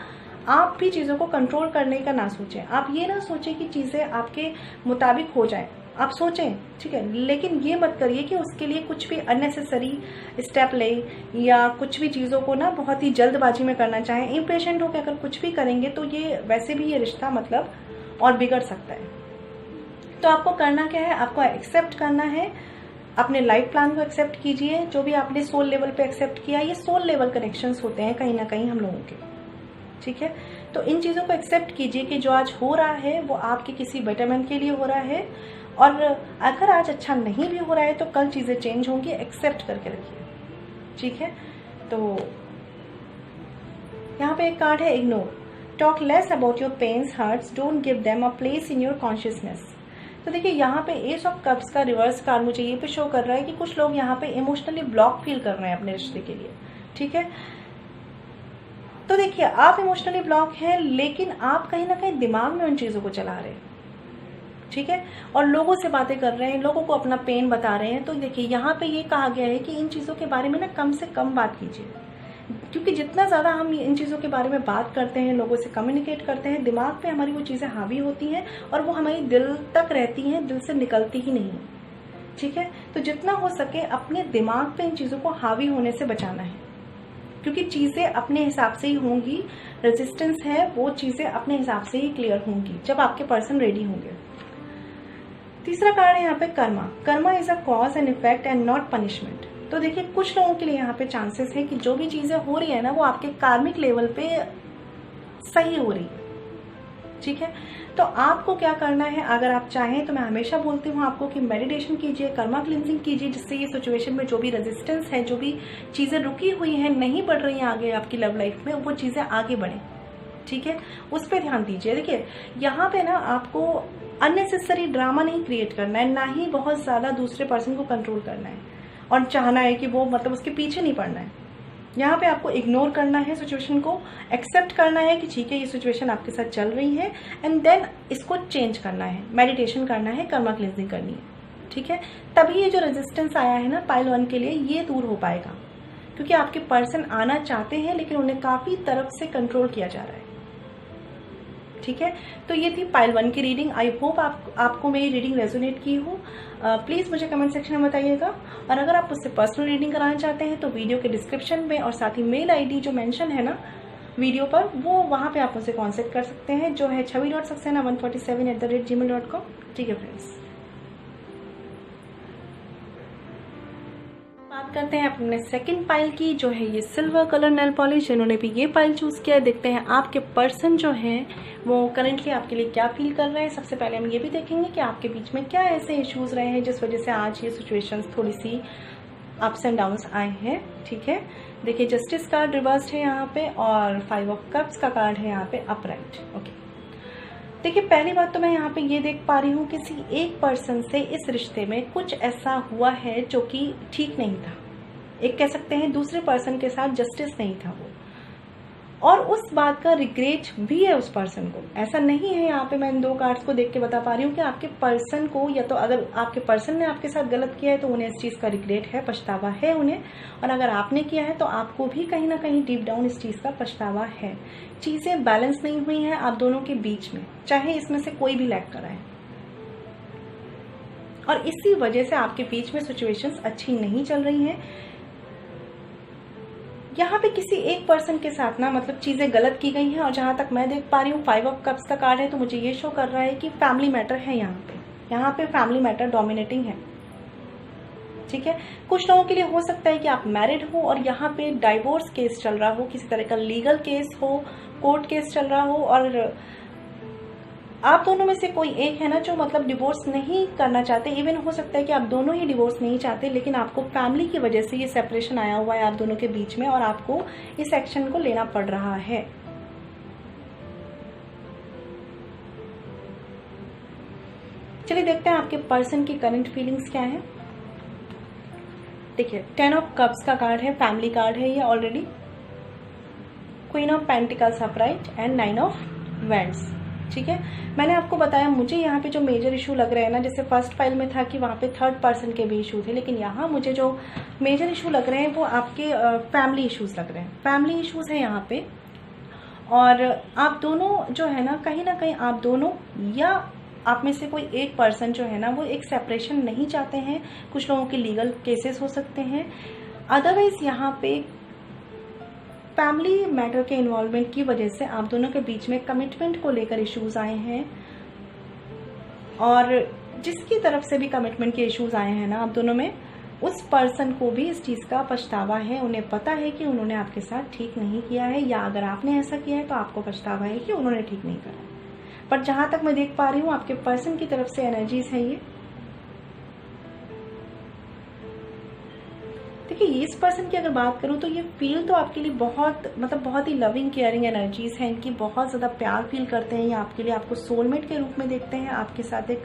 आप भी चीज़ों को कंट्रोल करने का ना सोचें। आप ये ना सोचें कि चीज़ें आपके मुताबिक हो जाएं, आप सोचें, ठीक है, लेकिन ये मत करिए कि उसके लिए कुछ भी अननेसेसरी स्टेप लें या कुछ भी चीज़ों को ना बहुत ही जल्दबाजी में करना चाहें। इम्पेशेंट होकर अगर कुछ भी करेंगे तो ये वैसे भी ये रिश्ता मतलब और बिगड़ सकता है। तो आपको करना क्या है, आपको एक्सेप्ट करना है, अपने लाइफ प्लान को एक्सेप्ट कीजिए। जो भी आपने सोल लेवल पे एक्सेप्ट किया, ये सोल लेवल कनेक्शंस होते हैं कहीं ना कहीं हम लोगों के, ठीक है। तो इन चीज़ों को एक्सेप्ट कीजिए कि जो आज हो रहा है वो आपके किसी बेटरमेंट के लिए हो रहा है, और अगर आज अच्छा नहीं भी हो रहा है तो कल चीज़ें चेंज होंगी, एक्सेप्ट करके रखिए, ठीक है। तो यहाँ पे एक कार्ड है ignore, talk less about your pains hurts, don't give them a place in your consciousness. तो देखिए यहाँ पे एस ऑफ कप्स का रिवर्स कार्ड मुझे ये पे शो कर रहा है कि कुछ लोग यहाँ पे इमोशनली ब्लॉक फील कर रहे हैं अपने रिश्ते के लिए, ठीक है। तो देखिए आप इमोशनली ब्लॉक हैं, लेकिन आप कहीं ना कहीं दिमाग में उन चीज़ों को चला रहे हैं, ठीक है, और लोगों से बातें कर रहे हैं, लोगों को अपना पेन बता रहे हैं। तो देखिए यहाँ पे ये कहा गया है कि इन चीज़ों के बारे में ना कम से कम बात कीजिए, क्योंकि जितना ज़्यादा हम इन चीज़ों के बारे में बात करते हैं, लोगों से कम्युनिकेट करते हैं, दिमाग पे हमारी वो चीज़ें हावी होती हैं और वो हमारी दिल तक रहती हैं, दिल से निकलती ही नहीं है, ठीक है। तो जितना हो सके अपने दिमाग पे इन चीज़ों को हावी होने से बचाना है, क्योंकि चीज़ें अपने हिसाब से ही होंगी। रेजिस्टेंस है वो चीज़ें अपने हिसाब से ही क्लियर होंगी जब आपके पर्सन रेडी होंगे। तीसरा कार्ड है यहाँ पे Karma. Karma is a cause and effect and not punishment. तो देखिए कुछ लोगों के लिए यहाँ पे चांसेस है कि जो भी चीज़ें हो रही है ना वो आपके कार्मिक लेवल पे सही हो रही है, ठीक है। तो आपको क्या करना है, अगर आप चाहें तो मैं हमेशा बोलती हूँ आपको कि मेडिटेशन कीजिए, कर्मा क्लिनजिंग कीजिए, जिससे ये सिचुएशन में जो भी रेजिस्टेंस है, जो भी चीज़ें रुकी हुई हैं, नहीं बढ़ रही हैं आगे आपकी लव लाइफ में, वो चीज़ें आगे बढ़ें, ठीक है, उस पर ध्यान दीजिए। देखिए यहाँ पे ना आपको अननेसेसरी ड्रामा नहीं क्रिएट करना है, ना ही बहुत ज़्यादा दूसरे पर्सन को कंट्रोल करना है और चाहना है कि वो मतलब उसके पीछे नहीं पड़ना है। यहाँ पे आपको इग्नोर करना है सिचुएशन को, एक्सेप्ट करना है कि ठीक है ये सिचुएशन आपके साथ चल रही है, एंड देन इसको चेंज करना है, मेडिटेशन करना है, कर्मा क्लिनजिंग करनी है, ठीक है। तभी ये जो रेजिस्टेंस आया है ना पाइल 1 के लिए, ये दूर हो पाएगा, क्योंकि आपके पर्सन आना चाहते हैं लेकिन उन्हें काफ़ी तरफ से कंट्रोल किया जा रहा है, ठीक है। तो ये थी पाइल 1 की रीडिंग। आई होप आपको मेरी रीडिंग रेजोनेट की हो। प्लीज़ मुझे कमेंट सेक्शन में बताइएगा, और अगर आप मुझसे पर्सनल रीडिंग कराना चाहते हैं तो वीडियो के डिस्क्रिप्शन में और साथ ही मेल आईडी जो मेंशन है ना वीडियो पर, वो वहाँ पे आप मुझसे कॉन्टेक्ट कर सकते हैं, जो है chavi.saxena147@gmail.com, ठीक है फ्रेंड्स। बात करते हैं अपने सेकंड पाइल की, जो है ये सिल्वर कलर नेल पॉलिश। जिन्होंने भी ये पाइल चूज किया है, देखते हैं आपके पर्सन जो है वो करंटली आपके लिए क्या फील कर रहे हैं। सबसे पहले हम ये भी देखेंगे कि आपके बीच में क्या ऐसे इश्यूज रहे हैं जिस वजह से आज ये सिचुएशंस थोड़ी सी अप्स एंड डाउन्स आए हैं, ठीक है। देखिए जस्टिस कार्ड रिवर्स्ड है यहाँ पे, और 5 ऑफ कप्स का कार्ड है यहाँ पे अपराइट, ओके। देखिए पहली बात तो मैं यहाँ पे ये देख पा रही हूँ किसी एक पर्सन से इस रिश्ते में कुछ ऐसा हुआ है जो कि ठीक नहीं था। एक कह सकते हैं दूसरे पर्सन के साथ जस्टिस नहीं था वो, और उस बात का रिग्रेट भी है उस पर्सन को। ऐसा नहीं है, यहाँ पे मैं इन 2 कार्ड्स को देख के बता पा रही हूँ कि आपके पर्सन को, या तो अगर आपके पर्सन ने आपके साथ गलत किया है तो उन्हें इस चीज़ का रिग्रेट है, पछतावा है उन्हें, और अगर आपने किया है तो आपको भी कहीं ना कहीं डीप डाउन इस चीज़ का पछतावा है। चीज़ें बैलेंस नहीं हुई हैं आप दोनों के बीच में, चाहे इसमें से कोई भी लैग कराए, और इसी वजह से आपके बीच में सिचुएशंस अच्छी नहीं चल रही हैं। यहाँ पे किसी एक पर्सन के साथ ना मतलब चीज़ें गलत की गई हैं, और जहाँ तक मैं देख पा रही हूँ 5 ऑफ कप्स का कार्ड है, तो मुझे ये शो कर रहा है कि फैमिली मैटर है यहाँ पे फैमिली मैटर डोमिनेटिंग है, ठीक है। कुछ लोगों के लिए हो सकता है कि आप मैरिड हो और यहाँ पे डाइवोर्स केस चल रहा हो, किसी तरह का लीगल केस हो, कोर्ट केस चल रहा हो, और आप दोनों में से कोई एक है ना जो मतलब डिवोर्स नहीं करना चाहते। इवन हो सकता है कि आप दोनों ही डिवोर्स नहीं चाहते, लेकिन आपको फैमिली की वजह से ये सेपरेशन आया हुआ है आप दोनों के बीच में, और आपको इस एक्शन को लेना पड़ रहा है। चलिए देखते हैं आपके पर्सन की करंट फीलिंग्स क्या है। देखिए 10 ऑफ कप्स का कार्ड है, फैमिली कार्ड है ये already, queen of pentacles upright and 9 of wands, ठीक है। मैंने आपको बताया मुझे यहाँ पे जो मेजर इशू लग रहे हैं ना, जैसे फर्स्ट फाइल में था कि वहाँ पे थर्ड पर्सन के भी इशू थे, लेकिन यहाँ मुझे जो मेजर इशू लग रहे हैं वो आपके फैमिली इश्यूज लग रहे हैं। फैमिली इश्यूज है यहाँ पे, और आप दोनों जो है ना कहीं आप दोनों या आप में से कोई एक पर्सन जो है ना वो एक सेपरेशन नहीं चाहते हैं। कुछ लोगों के लीगल केसेस हो सकते हैं। अदरवाइज यहाँ पे फैमिली मैटर के इन्वॉल्वमेंट की वजह से आप दोनों के बीच में कमिटमेंट को लेकर इश्यूज आए हैं, और जिसकी तरफ से भी कमिटमेंट के इश्यूज आए हैं ना आप दोनों में, उस पर्सन को भी इस चीज़ का पछतावा है। उन्हें पता है कि उन्होंने आपके साथ ठीक नहीं किया है, या अगर आपने ऐसा किया है तो आपको पछतावा है कि उन्होंने ठीक नहीं करा। पर जहां तक मैं देख पा रही हूँ आपके पर्सन की तरफ से एनर्जीज है ये। देखिए इस पर्सन की अगर बात करूं तो ये फील तो आपके लिए बहुत ही लविंग केयरिंग एनर्जीज हैं इनकी। बहुत ज़्यादा प्यार फील करते हैं ये आपके लिए, आपको सोलमेट के रूप में देखते हैं, आपके साथ एक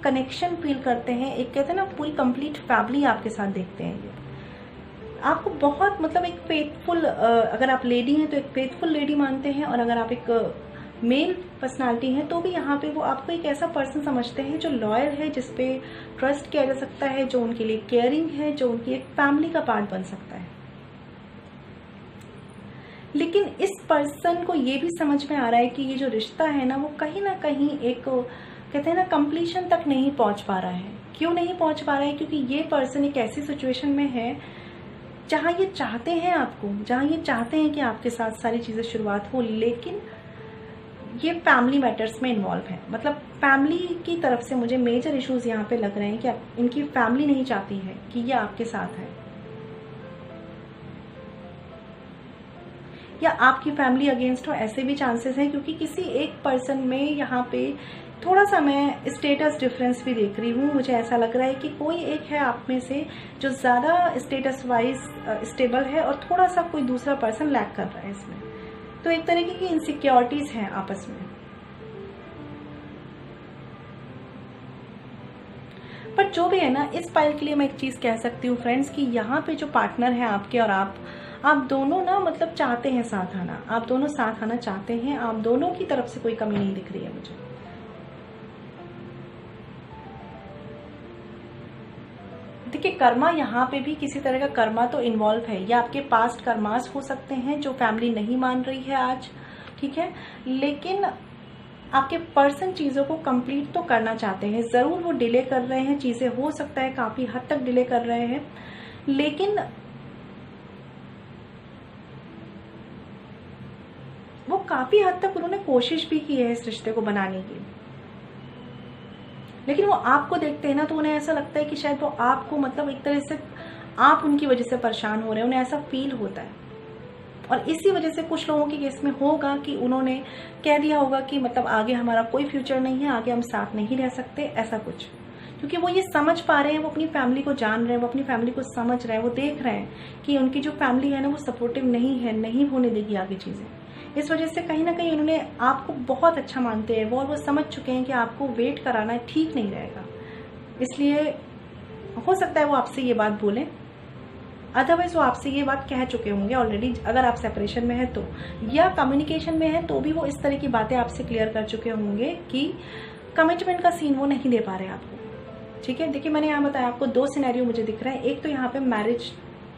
कनेक्शन फील करते हैं, एक कहते हैं ना पूरी कंप्लीट फैमिली आपके साथ देखते हैं ये। आपको बहुत एक फेथफुल, अगर आप लेडी हैं तो एक फेथफुल लेडी मानते हैं, और अगर आप एक मेल पर्सनालिटी है तो भी यहाँ पे वो आपको एक ऐसा पर्सन समझते हैं जो लॉयल है, जिसपे ट्रस्ट किया जा सकता है, जो उनके लिए केयरिंग है, जो उनकी एक फैमिली का पार्ट बन सकता है। लेकिन इस पर्सन को ये भी समझ में आ रहा है कि ये जो रिश्ता है ना वो कहीं ना कहीं एक कहते हैं ना कंप्लीशन तक नहीं पहुंच पा रहा है। क्यों नहीं पहुंच पा रहा है? क्योंकि ये पर्सन एक ऐसी सिचुएशन में है जहां ये चाहते हैं आपको, जहां ये चाहते हैं कि आपके साथ सारी चीजें शुरुआत हो, लेकिन ये फैमिली मैटर्स में इन्वॉल्व है। फैमिली की तरफ से मुझे मेजर इश्यूज यहाँ पे लग रहे हैं कि इनकी फैमिली नहीं चाहती है कि ये आपके साथ है, या आपकी फैमिली अगेंस्ट हो, ऐसे भी चांसेस हैं। क्योंकि किसी एक पर्सन में यहाँ पे थोड़ा सा मैं स्टेटस डिफरेंस भी देख रही हूँ। मुझे ऐसा लग रहा है कि कोई एक है आप में से जो ज़्यादा स्टेटस वाइज स्टेबल है, और थोड़ा सा कोई दूसरा पर्सन लैक कर रहा है इसमें। तो एक तरीके की इनसिक्योरिटीज हैं आपस में। पर जो भी है ना, इस पाइल के लिए मैं एक चीज कह सकती हूँ फ्रेंड्स कि यहाँ पे जो पार्टनर है आपके और आप दोनों ना चाहते हैं साथ आना, आप दोनों साथ आना चाहते हैं। आप दोनों की तरफ से कोई कमी नहीं दिख रही है मुझे। देखिए कर्मा यहाँ पे भी किसी तरह का कर्मा तो इन्वॉल्व है, या आपके पास्ट कर्मास हो सकते हैं जो फैमिली नहीं मान रही है आज, ठीक है। लेकिन आपके पर्सन चीज़ों को कंप्लीट तो करना चाहते हैं, ज़रूर वो डिले कर रहे हैं, चीज़ें हो सकता है काफ़ी हद तक डिले कर रहे हैं, लेकिन वो काफ़ी हद तक उन्होंने कोशिश भी की है इस रिश्ते को बनाने की। लेकिन वो आपको देखते हैं ना तो उन्हें ऐसा लगता है कि शायद वो आपको एक तरह से आप उनकी वजह से परेशान हो रहे हैं, उन्हें ऐसा फील होता है। और इसी वजह से कुछ लोगों के केस में होगा कि उन्होंने कह दिया होगा कि आगे हमारा कोई फ्यूचर नहीं है, आगे हम साथ नहीं रह सकते, ऐसा कुछ। क्योंकि वो ये समझ पा रहे हैं, वो अपनी फैमिली को जान रहे हैं, वो अपनी फैमिली को समझ रहे हैं, वो देख रहे हैं कि उनकी जो फैमिली है ना वो सपोर्टिव नहीं है, नहीं होने देगी आगे चीज़ें। इस वजह से कहीं ना कहीं उन्होंने आपको बहुत अच्छा मानते हैं वो समझ चुके हैं कि आपको वेट कराना ठीक नहीं रहेगा। इसलिए हो सकता है वो आपसे ये बात बोलें, अदरवाइज वो आपसे ये बात कह चुके होंगे ऑलरेडी। अगर आप सेपरेशन में है तो, या कम्युनिकेशन में है तो भी वो इस तरह की बातें आपसे क्लियर कर चुके होंगे कि कमिटमेंट का सीन वो नहीं दे पा रहे आपको, ठीक है। देखिए मैंने यहाँ बताया आपको 2 सिनेरियो मुझे दिख रहा है। एक तो यहाँ पे मैरिज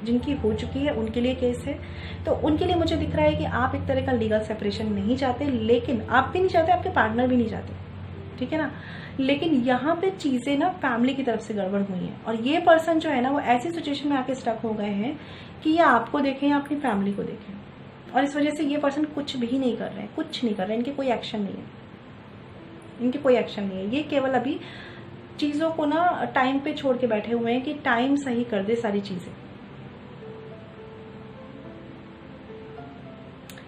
जिनकी हो चुकी है उनके लिए केस है, तो उनके लिए मुझे दिख रहा है कि आप एक तरह का लीगल सेपरेशन नहीं चाहते, लेकिन आप भी नहीं चाहते, आपके पार्टनर भी नहीं चाहते, ठीक है ना। लेकिन यहाँ पे चीज़ें ना फैमिली की तरफ से गड़बड़ हुई हैं, और ये पर्सन जो है ना वो ऐसी सिचुएशन में आके स्टक हो गए हैं कि ये आपको देखें या अपनी फैमिली को देखें, और इस वजह से ये पर्सन कुछ भी नहीं कर रहे हैं, कुछ नहीं कर रहे हैं। इनके कोई एक्शन नहीं है, इनके कोई एक्शन नहीं है। ये केवल अभी चीज़ों को ना टाइम पे छोड़ के बैठे हुए हैं कि टाइम सही कर दे सारी चीज़ें।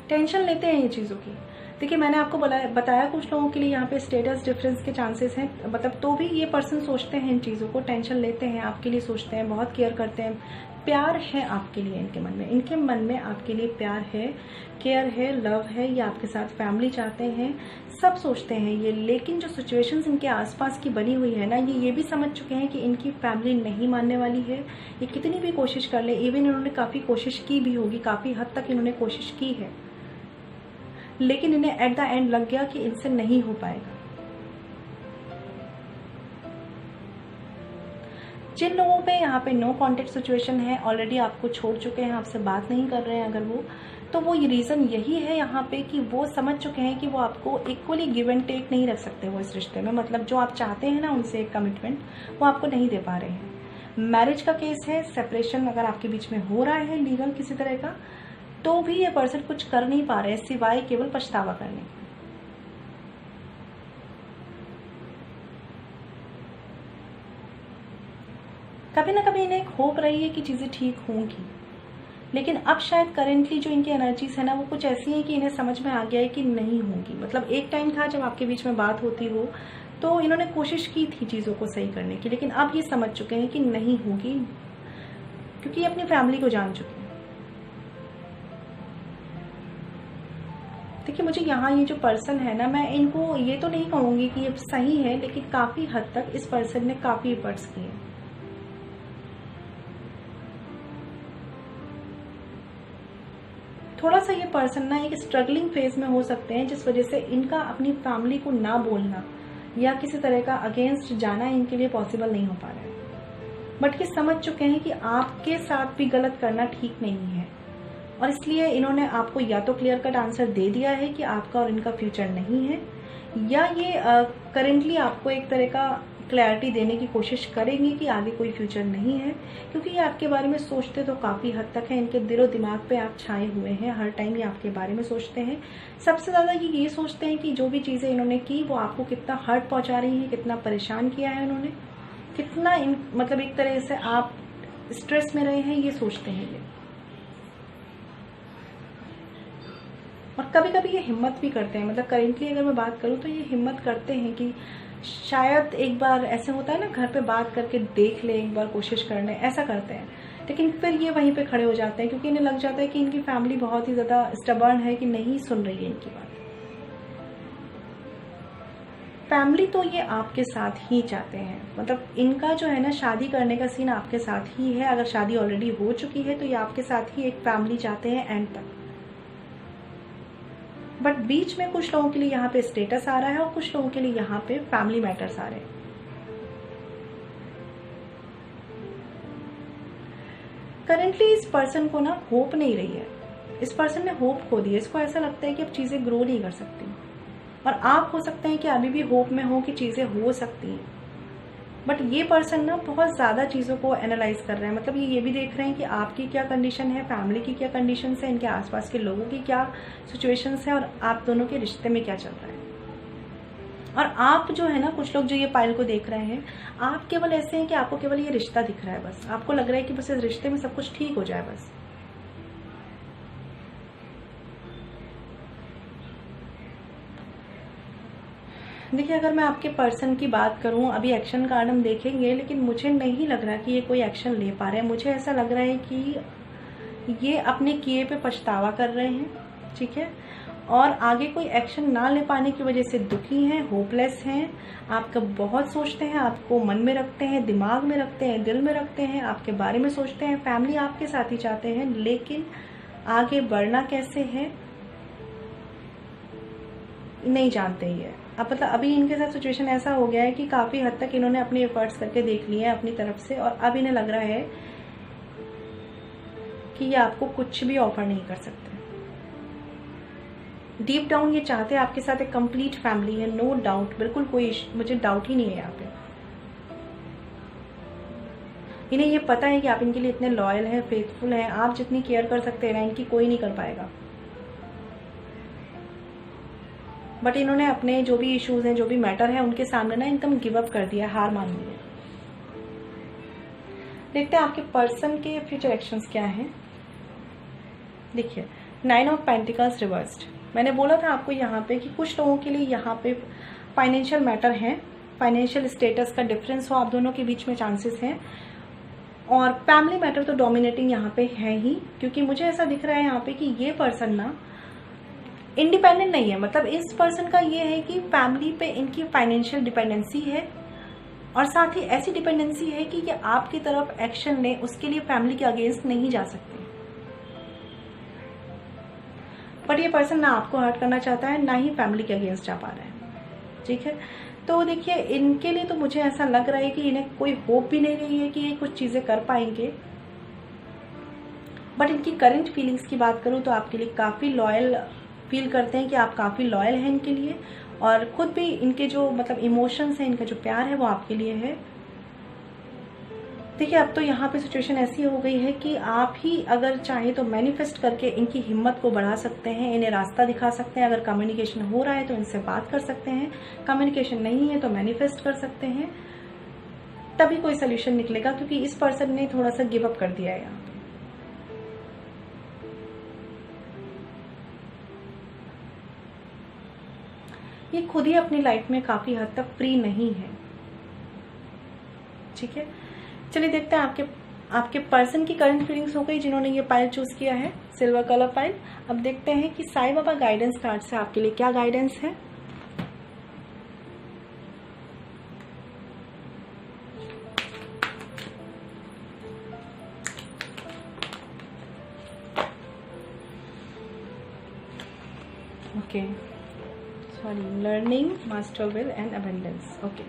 टेंशन लेते हैं ये चीज़ों की। देखिए मैंने आपको बताया कुछ लोगों के लिए यहाँ पे स्टेटस डिफरेंस के चांसेस हैं, तो भी ये पर्सन सोचते हैं इन चीज़ों को, टेंशन लेते हैं, आपके लिए सोचते हैं, बहुत केयर करते हैं, प्यार है आपके लिए इनके मन में आपके लिए प्यार है, केयर है, लव है, ये आपके साथ फैमिली चाहते हैं, सब सोचते हैं ये। लेकिन जो सिचुएशंस इनके आसपास की बनी हुई है ना, ये भी समझ चुके हैं कि इनकी फैमिली नहीं मानने वाली है। ये कितनी भी कोशिश कर ले, इवन इन्होंने काफ़ी कोशिश की भी होगी, काफ़ी हद तक इन्होंने कोशिश की है, लेकिन इन्हें एट द एंड लग गया कि इनसे नहीं हो पाएगा। जिन लोगों पे यहाँ पे नो कांटेक्ट सिचुएशन है, ऑलरेडी आपको छोड़ चुके हैं, आपसे बात नहीं कर रहे हैं अगर वो, तो वो ये रीज़न यही है यहाँ पे कि वो समझ चुके हैं कि वो आपको इक्वली गिव एंड टेक नहीं रख सकते वो इस रिश्ते में। मतलब जो आप चाहते हैं ना उनसे एक कमिटमेंट, वो आपको नहीं दे पा रहे हैं। मैरिज का केस है, सेपरेशन अगर आपके बीच में हो रहा है लीगल किसी तरह का, तो भी ये पर्सन कुछ कर नहीं पा रहे हैं सिवाय केवल पछतावा करने के। कभी ना कभी इन्हें एक होप रही है कि चीज़ें ठीक होंगी, लेकिन अब शायद करेंटली जो इनकी एनर्जीज है ना वो कुछ ऐसी है कि इन्हें समझ में आ गया है कि नहीं होगी। मतलब एक टाइम था जब आपके बीच में बात होती हो तो इन्होंने कोशिश की थी चीज़ों को सही करने की, लेकिन अब ये समझ चुके हैं कि नहीं होगी, क्योंकि ये अपनी फैमिली को जान चुके हैं। देखिए मुझे यहाँ ये जो पर्सन है ना, मैं इनको ये तो नहीं कहूँगी कि ये सही है, लेकिन काफ़ी हद तक इस पर्सन ने काफ़ी एफर्ट्स किए। थोड़ा सा ये पर्सन ना एक स्ट्रगलिंग फेज में हो सकते हैं, जिस वजह से इनका अपनी फैमिली को ना बोलना या किसी तरह का अगेंस्ट जाना इनके लिए पॉसिबल नहीं हो पा रहा है। बट ये समझ चुके हैं कि आपके साथ भी गलत करना ठीक नहीं है, और इसलिए इन्होंने आपको या तो क्लियर कट आंसर दे दिया है कि आपका और इनका फ्यूचर नहीं है, या ये करेंटली आपको एक तरह का क्लैरिटी देने की कोशिश करेंगे कि आगे कोई फ्यूचर नहीं है, क्योंकि ये आपके बारे में सोचते तो काफ़ी हद तक है। इनके दिलो दिमाग पे आप छाए हुए हैं, हर टाइम ये आपके बारे में सोचते हैं। सबसे ज़्यादा ये सोचते हैं कि जो भी चीज़ें इन्होंने की वो आपको कितना हर्ट पहुंचा रही है, कितना परेशान किया है उन्होंने, कितना मतलब एक तरह से आप स्ट्रेस में रहे हैं, ये सोचते हैं ये। और कभी कभी ये हिम्मत भी करते हैं, मतलब करेंटली अगर मैं बात करूँ तो ये हिम्मत करते हैं कि शायद एक बार ऐसे होता है ना, घर पे बात करके देख ले, एक बार कोशिश करने, ऐसा करते हैं। लेकिन फिर ये वहीं पे खड़े हो जाते हैं, क्योंकि इन्हें लग जाता है कि इनकी फैमिली बहुत ही ज़्यादा स्टबर्न है, कि नहीं सुन रही है इनकी बात। फैमिली तो ये आपके साथ ही चाहते हैं, मतलब इनका जो है ना शादी करने का सीन आपके साथ ही है। अगर शादी ऑलरेडी हो चुकी है तो ये आपके साथ ही एक फैमिली चाहते हैं एंड तक। बट बीच में कुछ लोगों के लिए यहाँ पे स्टेटस आ रहा है और कुछ लोगों के लिए यहाँ पे फैमिली मैटर्स आ रहे हैं। करेंटली इस पर्सन को ना होप नहीं रही है, इस पर्सन ने होप खो दी है। इसको ऐसा लगता है कि अब चीजें ग्रो नहीं कर सकती, और आप हो सकते हैं कि अभी भी होप में हो कि चीजें हो सकती हैं। बट ये पर्सन ना बहुत ज़्यादा चीज़ों को एनालाइज कर रहे हैं। मतलब ये भी देख रहे हैं कि आपकी क्या कंडीशन है, फैमिली की क्या कंडीशन है, इनके आसपास के लोगों की क्या सिचुएशंस है, और आप दोनों के रिश्ते में क्या चल रहा है। और आप जो है ना, कुछ लोग जो ये पाइल को देख रहे हैं, आप केवल ऐसे हैं कि आपको केवल ये रिश्ता दिख रहा है, बस आपको लग रहा है कि बस इस रिश्ते में सब कुछ ठीक हो जाए बस। देखिए अगर मैं आपके पर्सन की बात करूं, अभी एक्शन कार्ड हम देखेंगे, लेकिन मुझे नहीं लग रहा कि ये कोई एक्शन ले पा रहे हैं। मुझे ऐसा लग रहा है कि ये अपने किए पे पछतावा कर रहे हैं, ठीक है, और आगे कोई एक्शन ना ले पाने की वजह से दुखी हैं, होपलेस हैं, आपका बहुत सोचते हैं, आपको मन में रखते हैं, दिमाग में रखते हैं, दिल में रखते हैं, आपके बारे में सोचते हैं, फैमिली आपके साथ ही चाहते हैं, लेकिन आगे बढ़ना कैसे है नहीं जानते ही है। अब मतलब अभी इनके साथ सिचुएशन ऐसा हो गया है कि काफ़ी हद तक इन्होंने अपने एफर्ट्स करके देख लिए हैं अपनी तरफ से, और अब इन्हें लग रहा है कि ये आपको कुछ भी ऑफर नहीं कर सकते। डीप डाउन ये चाहते हैं आपके साथ एक कंप्लीट फैमिली है, नो डाउट, बिल्कुल कोई मुझे डाउट ही नहीं है यहाँ पे। इन्हें ये पता है कि आप इनके लिए इतने लॉयल हैं, फेथफुल हैं, आप जितनी केयर कर सकते हैं ना इनकी कोई नहीं कर पाएगा। बट इन्होंने अपने जो भी इश्यूज हैं, जो भी मैटर है, उनके सामने ना एकदम गिव अप कर दिया, हार मान ली है। देखते हैं आपके पर्सन के फ्यूचर एक्शंस क्या हैं। देखिए 9 ऑफ पेंटिकल्स रिवर्स्ड, मैंने बोला था आपको यहाँ पे कि कुछ लोगों के लिए यहाँ पे फाइनेंशियल मैटर है, फाइनेंशियल स्टेटस का डिफरेंस हो आप दोनों के बीच में चांसेस हैं, और फैमिली मैटर तो डोमिनेटिंग यहाँ पे है ही, क्योंकि मुझे ऐसा दिख रहा है यहाँ पे कि ये पर्सन ना इंडिपेंडेंट नहीं है। मतलब इस पर्सन का ये है कि फैमिली पे इनकी फाइनेंशियल डिपेंडेंसी है, और साथ ही ऐसी डिपेंडेंसी है कि ये आपकी तरफ एक्शन ले, उसके लिए फैमिली के अगेंस्ट नहीं जा सकते। बट ये पर्सन ना आपको हर्ट करना चाहता है, ना ही फैमिली के अगेंस्ट जा पा रहा है, ठीक है। तो देखिए इनके लिए तो मुझे ऐसा लग रहा है कि इन्हें कोई होप भी नहीं रही है कि ये कुछ चीजें कर पाएंगे, बट इनकी करंट फीलिंग्स की बात करूँ तो आपके लिए काफ़ी लॉयल फील करते हैं कि आप काफ़ी लॉयल हैं इनके लिए, और खुद भी इनके जो मतलब इमोशंस हैं, इनका जो प्यार है वो आपके लिए है। देखिए अब तो यहाँ पे सिचुएशन ऐसी हो गई है कि आप ही अगर चाहे तो मैनिफेस्ट करके इनकी हिम्मत को बढ़ा सकते हैं, इन्हें रास्ता दिखा सकते हैं। अगर कम्युनिकेशन हो रहा है तो इनसे बात कर सकते हैं, कम्युनिकेशन नहीं है तो मैनिफेस्ट कर सकते हैं, तभी कोई सोल्यूशन निकलेगा, क्योंकि इस पर्सन ने थोड़ा सा गिव अप कर दिया है यहाँ पे। ये खुद ही अपनी लाइफ में काफी हद तक फ्री नहीं है। ठीक है, चलिए देखते हैं आपके पर्सन की करंट फीलिंग्स हो गई जिन्होंने ये पाइल चूज किया है, सिल्वर कलर पाइल। अब देखते हैं कि साईं बाबा गाइडेंस कार्ड से आपके लिए क्या गाइडेंस है। Okay, sorry, learning, master will and abundance. Okay,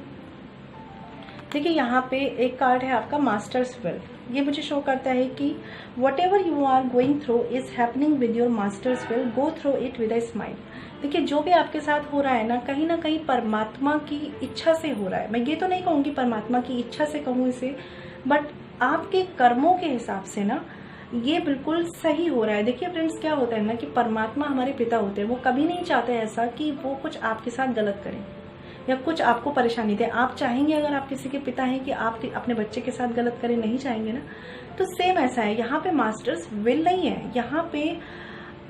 देखिए यहाँ पे एक कार्ड है आपका मास्टर्स विल। ये मुझे शो करता है कि whatever you are going through is happening with your master's will, go through it with a smile. देखिए जो भी आपके साथ हो रहा है ना कहीं परमात्मा की इच्छा से हो रहा है। मैं ये तो नहीं कहूँगी परमात्मा की इच्छा से कहूँ इसे, बट आपके कर्मों के हिसाब से ना ये बिल्कुल सही हो रहा है। देखिए फ्रेंड्स, क्या होता है ना कि परमात्मा हमारे पिता होते हैं, वो कभी नहीं चाहते ऐसा कि वो कुछ आपके साथ गलत करें या कुछ आपको परेशानी दे। आप चाहेंगे अगर आप किसी के पिता हैं कि आप अपने बच्चे के साथ गलत करें? नहीं चाहेंगे ना। तो सेम ऐसा है, यहाँ पे मास्टर्स विल नहीं है, यहाँ पे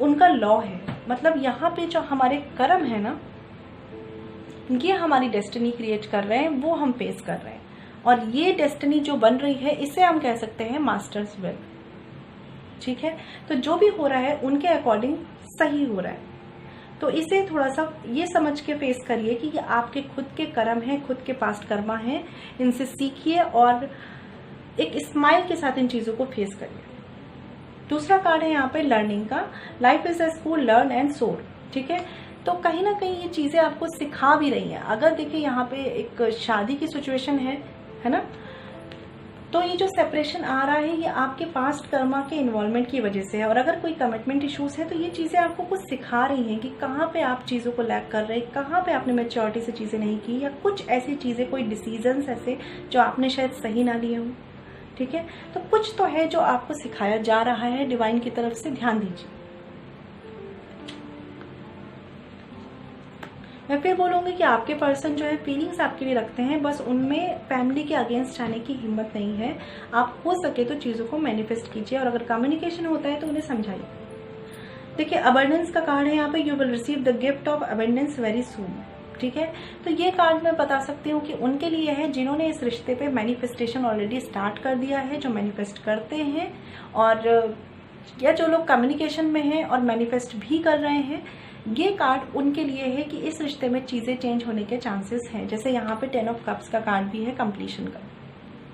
उनका लॉ है। मतलब यहाँ पे जो हमारे कर्म है ना, ये हमारी डेस्टिनी क्रिएट कर रहे हैं, वो हम फेस कर रहे हैं, और ये डेस्टिनी जो बन रही है इसे हम कह सकते हैं मास्टर्स विल। ठीक है, तो जो भी हो रहा है उनके अकॉर्डिंग सही हो रहा है। तो इसे थोड़ा सा ये समझ के फेस करिए कि ये आपके खुद के कर्म हैं, खुद के पास्ट कर्मा हैं, इनसे सीखिए और एक स्माइल के साथ इन चीजों को फेस करिए। दूसरा कार्ड है यहाँ पे लर्निंग का, life is a school, learn and सोर। ठीक है, तो कहीं ना कहीं ये चीजें आपको सिखा भी रही हैं। अगर देखिए यहाँ पे एक शादी की सिचुएशन है ना, तो ये जो सेपरेशन आ रहा है ये आपके पास्ट कर्मा के इन्वॉल्वमेंट की वजह से है। और अगर कोई कमिटमेंट इश्यूज है तो ये चीजें आपको कुछ सिखा रही हैं कि कहाँ पे आप चीजों को लैक कर रहे हैं, कहाँ पे आपने मैच्योरिटी से चीजें नहीं की, या कुछ ऐसी चीजें, कोई डिसीजंस ऐसे जो आपने शायद सही ना लिए हों। ठीक है, तो कुछ तो है जो आपको सिखाया जा रहा है डिवाइन की तरफ से, ध्यान दीजिए। मैं फिर बोलूंगी कि आपके पर्सन जो है फीलिंग्स आपके लिए रखते हैं, बस उनमें फैमिली के अगेंस्ट जाने की हिम्मत नहीं है। आप हो सके तो चीजों को मैनिफेस्ट कीजिए, और अगर कम्युनिकेशन होता है तो उन्हें समझाइए। देखिए अबंडेंस का कार्ड है यहाँ पे, you will receive the gift of abundance very soon. ठीक है, तो ये कार्ड मैं बता सकती हूँ कि उनके लिए है जिन्होंने इस रिश्ते पे मैनिफेस्टेशन ऑलरेडी स्टार्ट कर दिया है, जो मैनिफेस्ट करते हैं, और या जो लोग कम्युनिकेशन में हैं और मैनिफेस्ट भी कर रहे हैं। ये कार्ड उनके लिए है कि इस रिश्ते में चीजें चेंज होने के चांसेस हैं। जैसे यहाँ पे 10 ऑफ कप्स का कार्ड भी है कंप्लीशन का।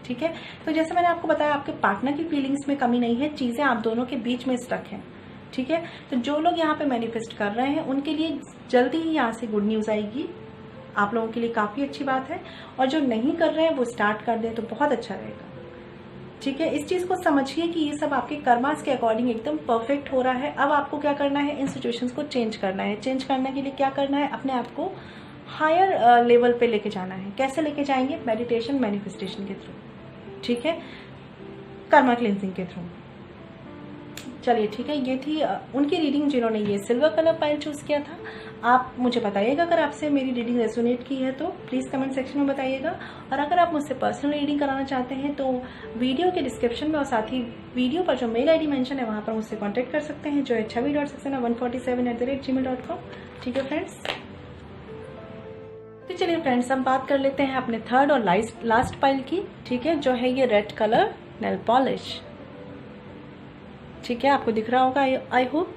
ठीक है, तो जैसे मैंने आपको बताया आपके पार्टनर की फीलिंग्स में कमी नहीं है, चीजें आप दोनों के बीच में स्टक हैं। ठीक है, तो जो लोग यहाँ पे मैनिफेस्ट कर रहे हैं उनके लिए जल्दी ही यहाँ से गुड न्यूज आएगी, आप लोगों के लिए काफी अच्छी बात है। और जो नहीं कर रहे हैं वो स्टार्ट कर दें तो बहुत अच्छा रहेगा। ठीक है, इस चीज को समझिए कि ये सब आपके कर्मास के अकॉर्डिंग एकदम परफेक्ट हो रहा है। अब आपको क्या करना है, इन सिचुएशंस को चेंज करना है। चेंज करने के लिए क्या करना है, अपने आप को हायर लेवल पे लेके जाना है। कैसे लेके जाएंगे? मेडिटेशन, मैनिफेस्टेशन के थ्रू। ठीक है, कर्मा क्लिंजिंग के थ्रू। चलिए ठीक है, ये थी उनकी रीडिंग जिन्होंने ये सिल्वर कलर पाइल चूज किया था। आप मुझे बताइएगा अगर आपसे मेरी रीडिंग रेजोनेट की है तो प्लीज कमेंट सेक्शन में बताइएगा। और अगर आप मुझसे पर्सनल रीडिंग कराना चाहते हैं तो वीडियो के डिस्क्रिप्शन में और साथ ही वीडियो पर जो मेल आईडी मेंशन है वहां पर मुझसे कांटेक्ट कर सकते हैं, जो है chavi.saxena147@gmail.com। ठीक है फ्रेंड्स, तो चलिए फ्रेंड्स हम बात कर लेते हैं अपने थर्ड और लास्ट पाइल की। ठीक है, जो है ये रेड कलर नेल पॉलिश। ठीक है, आपको दिख रहा होगा आई होप।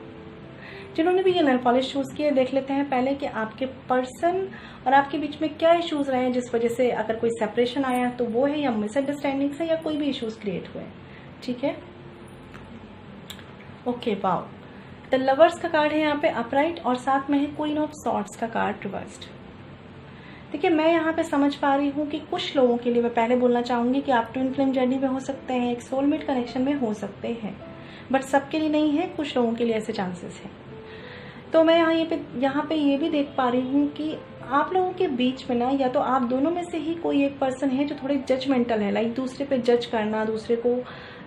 जिन्होंने भी ये नेल पॉलिश चूज किया, देख लेते हैं पहले कि आपके पर्सन और आपके बीच में क्या इश्यूज रहे हैं जिस वजह से अगर कोई सेपरेशन आया तो वो है, या मिसअंडरस्टैंडिंग से, या कोई भी इश्यूज क्रिएट हुए। ठीक है, ओके, वाओ, द लवर्स का कार्ड है यहाँ पे अपराइट, और साथ में है क्वीन ऑफ सॉर्ड्स का कार्ड रिवर्स्ड। देखिए मैं यहाँ पे समझ पा रही हूँ कि कुछ लोगों के लिए मैं पहले बोलना चाहूंगी कि आप ट्विन फ्लेम जर्नी में हो सकते हैं, एक सोलमेट कनेक्शन में हो सकते हैं। बट सबके लिए नहीं है, कुछ लोगों के लिए ऐसे चांसेस हैं। तो मैं यहाँ पे ये भी देख पा रही हूँ कि आप लोगों के बीच में ना या तो आप दोनों में से ही कोई एक पर्सन है जो थोड़े जजमेंटल है, लाइक दूसरे पे जज करना, दूसरे को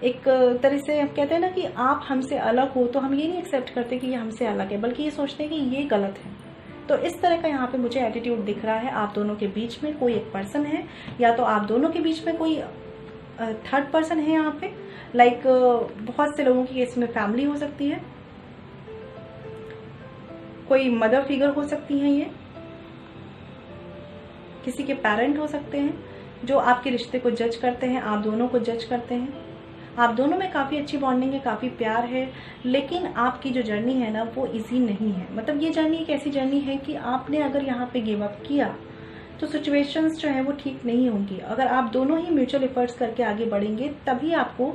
एक तरह से हम कहते हैं ना कि आप हमसे अलग हो तो हम ये नहीं एक्सेप्ट करते कि ये हमसे अलग है, बल्कि ये सोचते हैं कि ये गलत है। तो इस तरह का यहाँ पे मुझे एटीट्यूड दिख रहा है। आप दोनों के बीच में कोई एक पर्सन है, या तो आप दोनों के बीच में कोई थर्ड पर्सन है यहाँ पे, लाइक बहुत से लोगों की केस में फैमिली हो सकती है, कोई मदर फिगर हो सकती है, ये किसी के पेरेंट हो सकते हैं जो आपके रिश्ते को जज करते हैं, आप दोनों को जज करते हैं। आप दोनों में काफ़ी अच्छी बॉन्डिंग है, काफ़ी प्यार है, लेकिन आपकी जो जर्नी है ना वो इजी नहीं है। मतलब ये जर्नी एक ऐसी जर्नी है कि आपने अगर यहाँ पे गिव अप किया तो सिचुएशंस जो है वो ठीक नहीं होंगी। अगर आप दोनों ही म्यूचुअल एफर्ट्स करके आगे बढ़ेंगे तभी आपको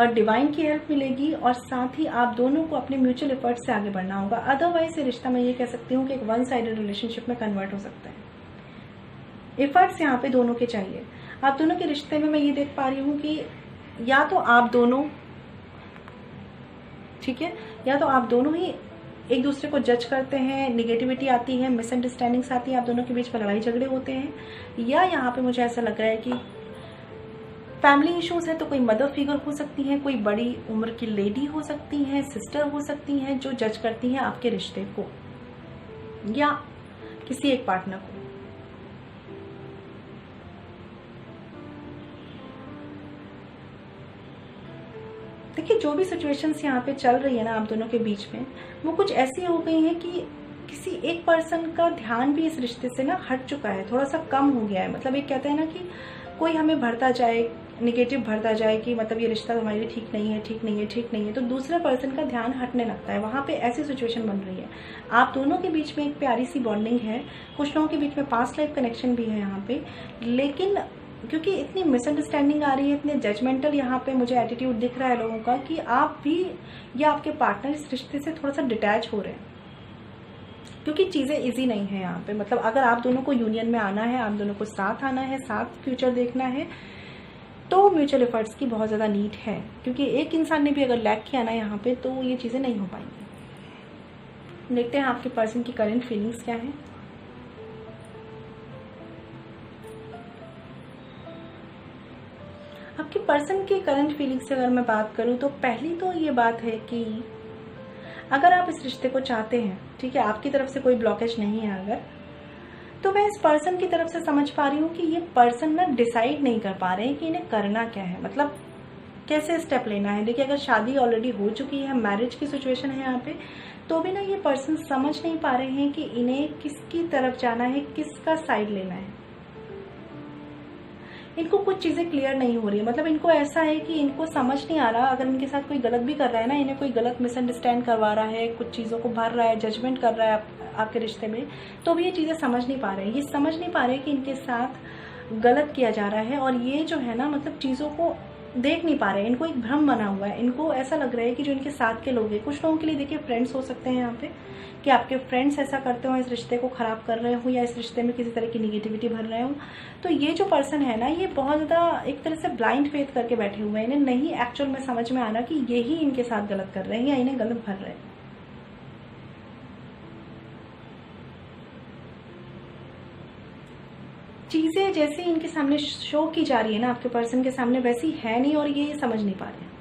डिवाइन की हेल्प मिलेगी, और साथ ही आप दोनों को अपने म्यूचुअल एफर्ट्स से आगे बढ़ना होगा। अदरवाइज ये रिश्ता मैं ये कह सकती हूँ कि एक वन साइडेड रिलेशनशिप में कन्वर्ट हो सकता है। एफर्ट्स यहाँ पे दोनों के चाहिए। आप दोनों के रिश्ते में मैं ये देख पा रही हूँ कि या तो आप दोनों, ठीक है, या तो आप दोनों ही एक दूसरे को जज करते हैं, निगेटिविटी आती है, मिसअंडरस्टैंडिंग्स आती है, आप दोनों के बीच में लड़ाई झगड़े होते हैं, या यहाँ पे मुझे ऐसा लग रहा है कि फैमिली इश्यूज है। तो कोई मदर फिगर हो सकती है, कोई बड़ी उम्र की लेडी हो सकती है, सिस्टर हो सकती हैं जो जज करती हैं आपके रिश्ते को या किसी एक पार्टनर को। देखिए जो भी सिचुएशंस यहाँ पे चल रही है ना आप दोनों के बीच में, वो कुछ ऐसी हो गई है कि किसी एक पर्सन का ध्यान भी इस रिश्ते से ना हट चुका है, थोड़ा सा कम हो गया है। मतलब एक कहते हैं ना कि कोई हमें भरता जाए, निगेटिव भरता जाए कि मतलब ये रिश्ता हमारे लिए ठीक नहीं है, ठीक नहीं है, ठीक नहीं है, तो दूसरे पर्सन का ध्यान हटने लगता है। वहाँ पे ऐसी सिचुएशन बन रही है। आप दोनों के बीच में एक प्यारी सी बॉन्डिंग है, कुछ लोगों के बीच में पास्ट लाइफ कनेक्शन भी है यहाँ पे, लेकिन क्योंकि इतनी मिसअंडरस्टैंडिंग आ रही है, इतने जजमेंटल यहाँ पे मुझे एटीट्यूड दिख रहा है लोगों का कि आप भी या आपके पार्टनर इस रिश्ते से थोड़ा सा डिटैच हो रहे हैं, क्योंकि चीज़ें इजी नहीं है यहाँ पे। मतलब अगर आप दोनों को यूनियन में आना है, आप दोनों को साथ आना है, साथ फ्यूचर देखना है, तो म्यूचुअल एफर्ट्स की बहुत ज़्यादा नीड है, क्योंकि एक इंसान ने भी अगर लैक किया ना यहाँ पे तो ये चीज़ें नहीं हो पाएंगी। देखते हैं आपके पर्सन की करंट फीलिंग्स क्या है। आपके पर्सन की करंट फीलिंग्स से अगर मैं बात करूं तो पहली तो ये बात है कि अगर आप इस रिश्ते को चाहते हैं, ठीक है, आपकी तरफ से कोई ब्लॉकेज नहीं है अगर, तो मैं इस पर्सन की तरफ से समझ पा रही हूँ कि ये पर्सन ना डिसाइड नहीं कर पा रहे हैं कि इन्हें करना क्या है, मतलब कैसे स्टेप लेना है। देखिए अगर शादी ऑलरेडी हो चुकी है, मैरिज की सिचुएशन है यहाँ पे, तो भी ना ये पर्सन समझ नहीं पा रहे हैं कि इन्हें किसकी तरफ जाना है, किसका साइड लेना है। इनको कुछ चीज़ें क्लियर नहीं हो रही है। मतलब इनको ऐसा है कि इनको समझ नहीं आ रहा, अगर इनके साथ कोई गलत भी कर रहा है ना, इन्हें कोई गलत मिसअंडरस्टैंड करवा रहा है, कुछ चीज़ों को भर रहा है, जजमेंट कर रहा है आपके रिश्ते में, तो भी ये चीज़ें समझ नहीं पा रहे हैं। ये समझ नहीं पा रहे कि इनके साथ गलत किया जा रहा है, और ये जो है ना मतलब चीज़ों को देख नहीं पा रहे हैं। इनको एक भ्रम बना हुआ है। इनको ऐसा लग रहा है कि जो इनके साथ के लोग हैं, कुछ लोगों के लिए देखिए फ्रेंड्स हो सकते हैं यहाँ पे, कि आपके फ्रेंड्स ऐसा करते हो, इस रिश्ते को खराब कर रहे हो, या इस रिश्ते में किसी तरह की निगेटिविटी भर रहे हो। तो ये जो पर्सन है ना, ये बहुत ज़्यादा एक तरह से ब्लाइंड फेथ करके बैठे हुए हैं। इन्हें नहीं एक्चुअल में समझ में आ रहा कि ये ही इनके साथ गलत कर रहे हैं या इन्हें गलत भर रहे हैं। चीज़ें जैसे इनके सामने शो की जा रही है ना आपके पर्सन के सामने, वैसी है नहीं, और ये समझ नहीं पा रहे हैं।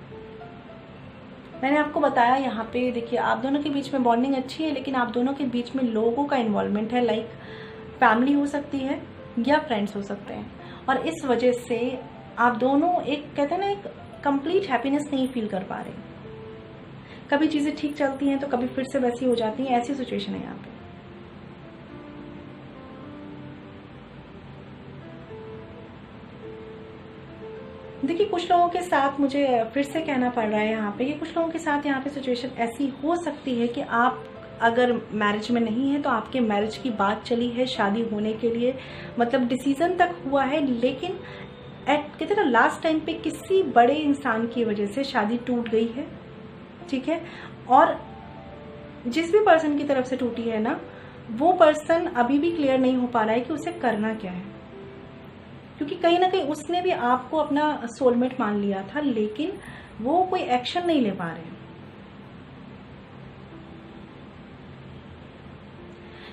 मैंने आपको बताया यहाँ पे देखिए आप दोनों के बीच में बॉन्डिंग अच्छी है, लेकिन आप दोनों के बीच में लोगों का इन्वॉल्वमेंट है, लाइक फैमिली हो सकती है या फ्रेंड्स हो सकते हैं, और इस वजह से आप दोनों एक कहते हैं ना एक कंप्लीट हैप्पीनेस नहीं फील कर पा रहे। कभी चीज़ें ठीक चलती हैं तो कभी फिर से वैसी हो जाती हैं, ऐसी सिचुएशन है यहाँ पे। देखिए कुछ लोगों के साथ मुझे फिर से कहना पड़ रहा है यहाँ पे, कि कुछ लोगों के साथ यहाँ पे सिचुएशन ऐसी हो सकती है कि आप अगर मैरिज में नहीं है तो आपके मैरिज की बात चली है शादी होने के लिए, मतलब डिसीजन तक हुआ है, लेकिन कहते ना लास्ट टाइम पे किसी बड़े इंसान की वजह से शादी टूट गई है, ठीक है। और जिस भी पर्सन की तरफ से टूटी है ना, वो पर्सन अभी भी क्लियर नहीं हो पा रहा है कि उसे करना क्या है, क्योंकि कहीं ना कहीं उसने भी आपको अपना सोलमेट मान लिया था, लेकिन वो कोई एक्शन नहीं ले पा रहे हैं।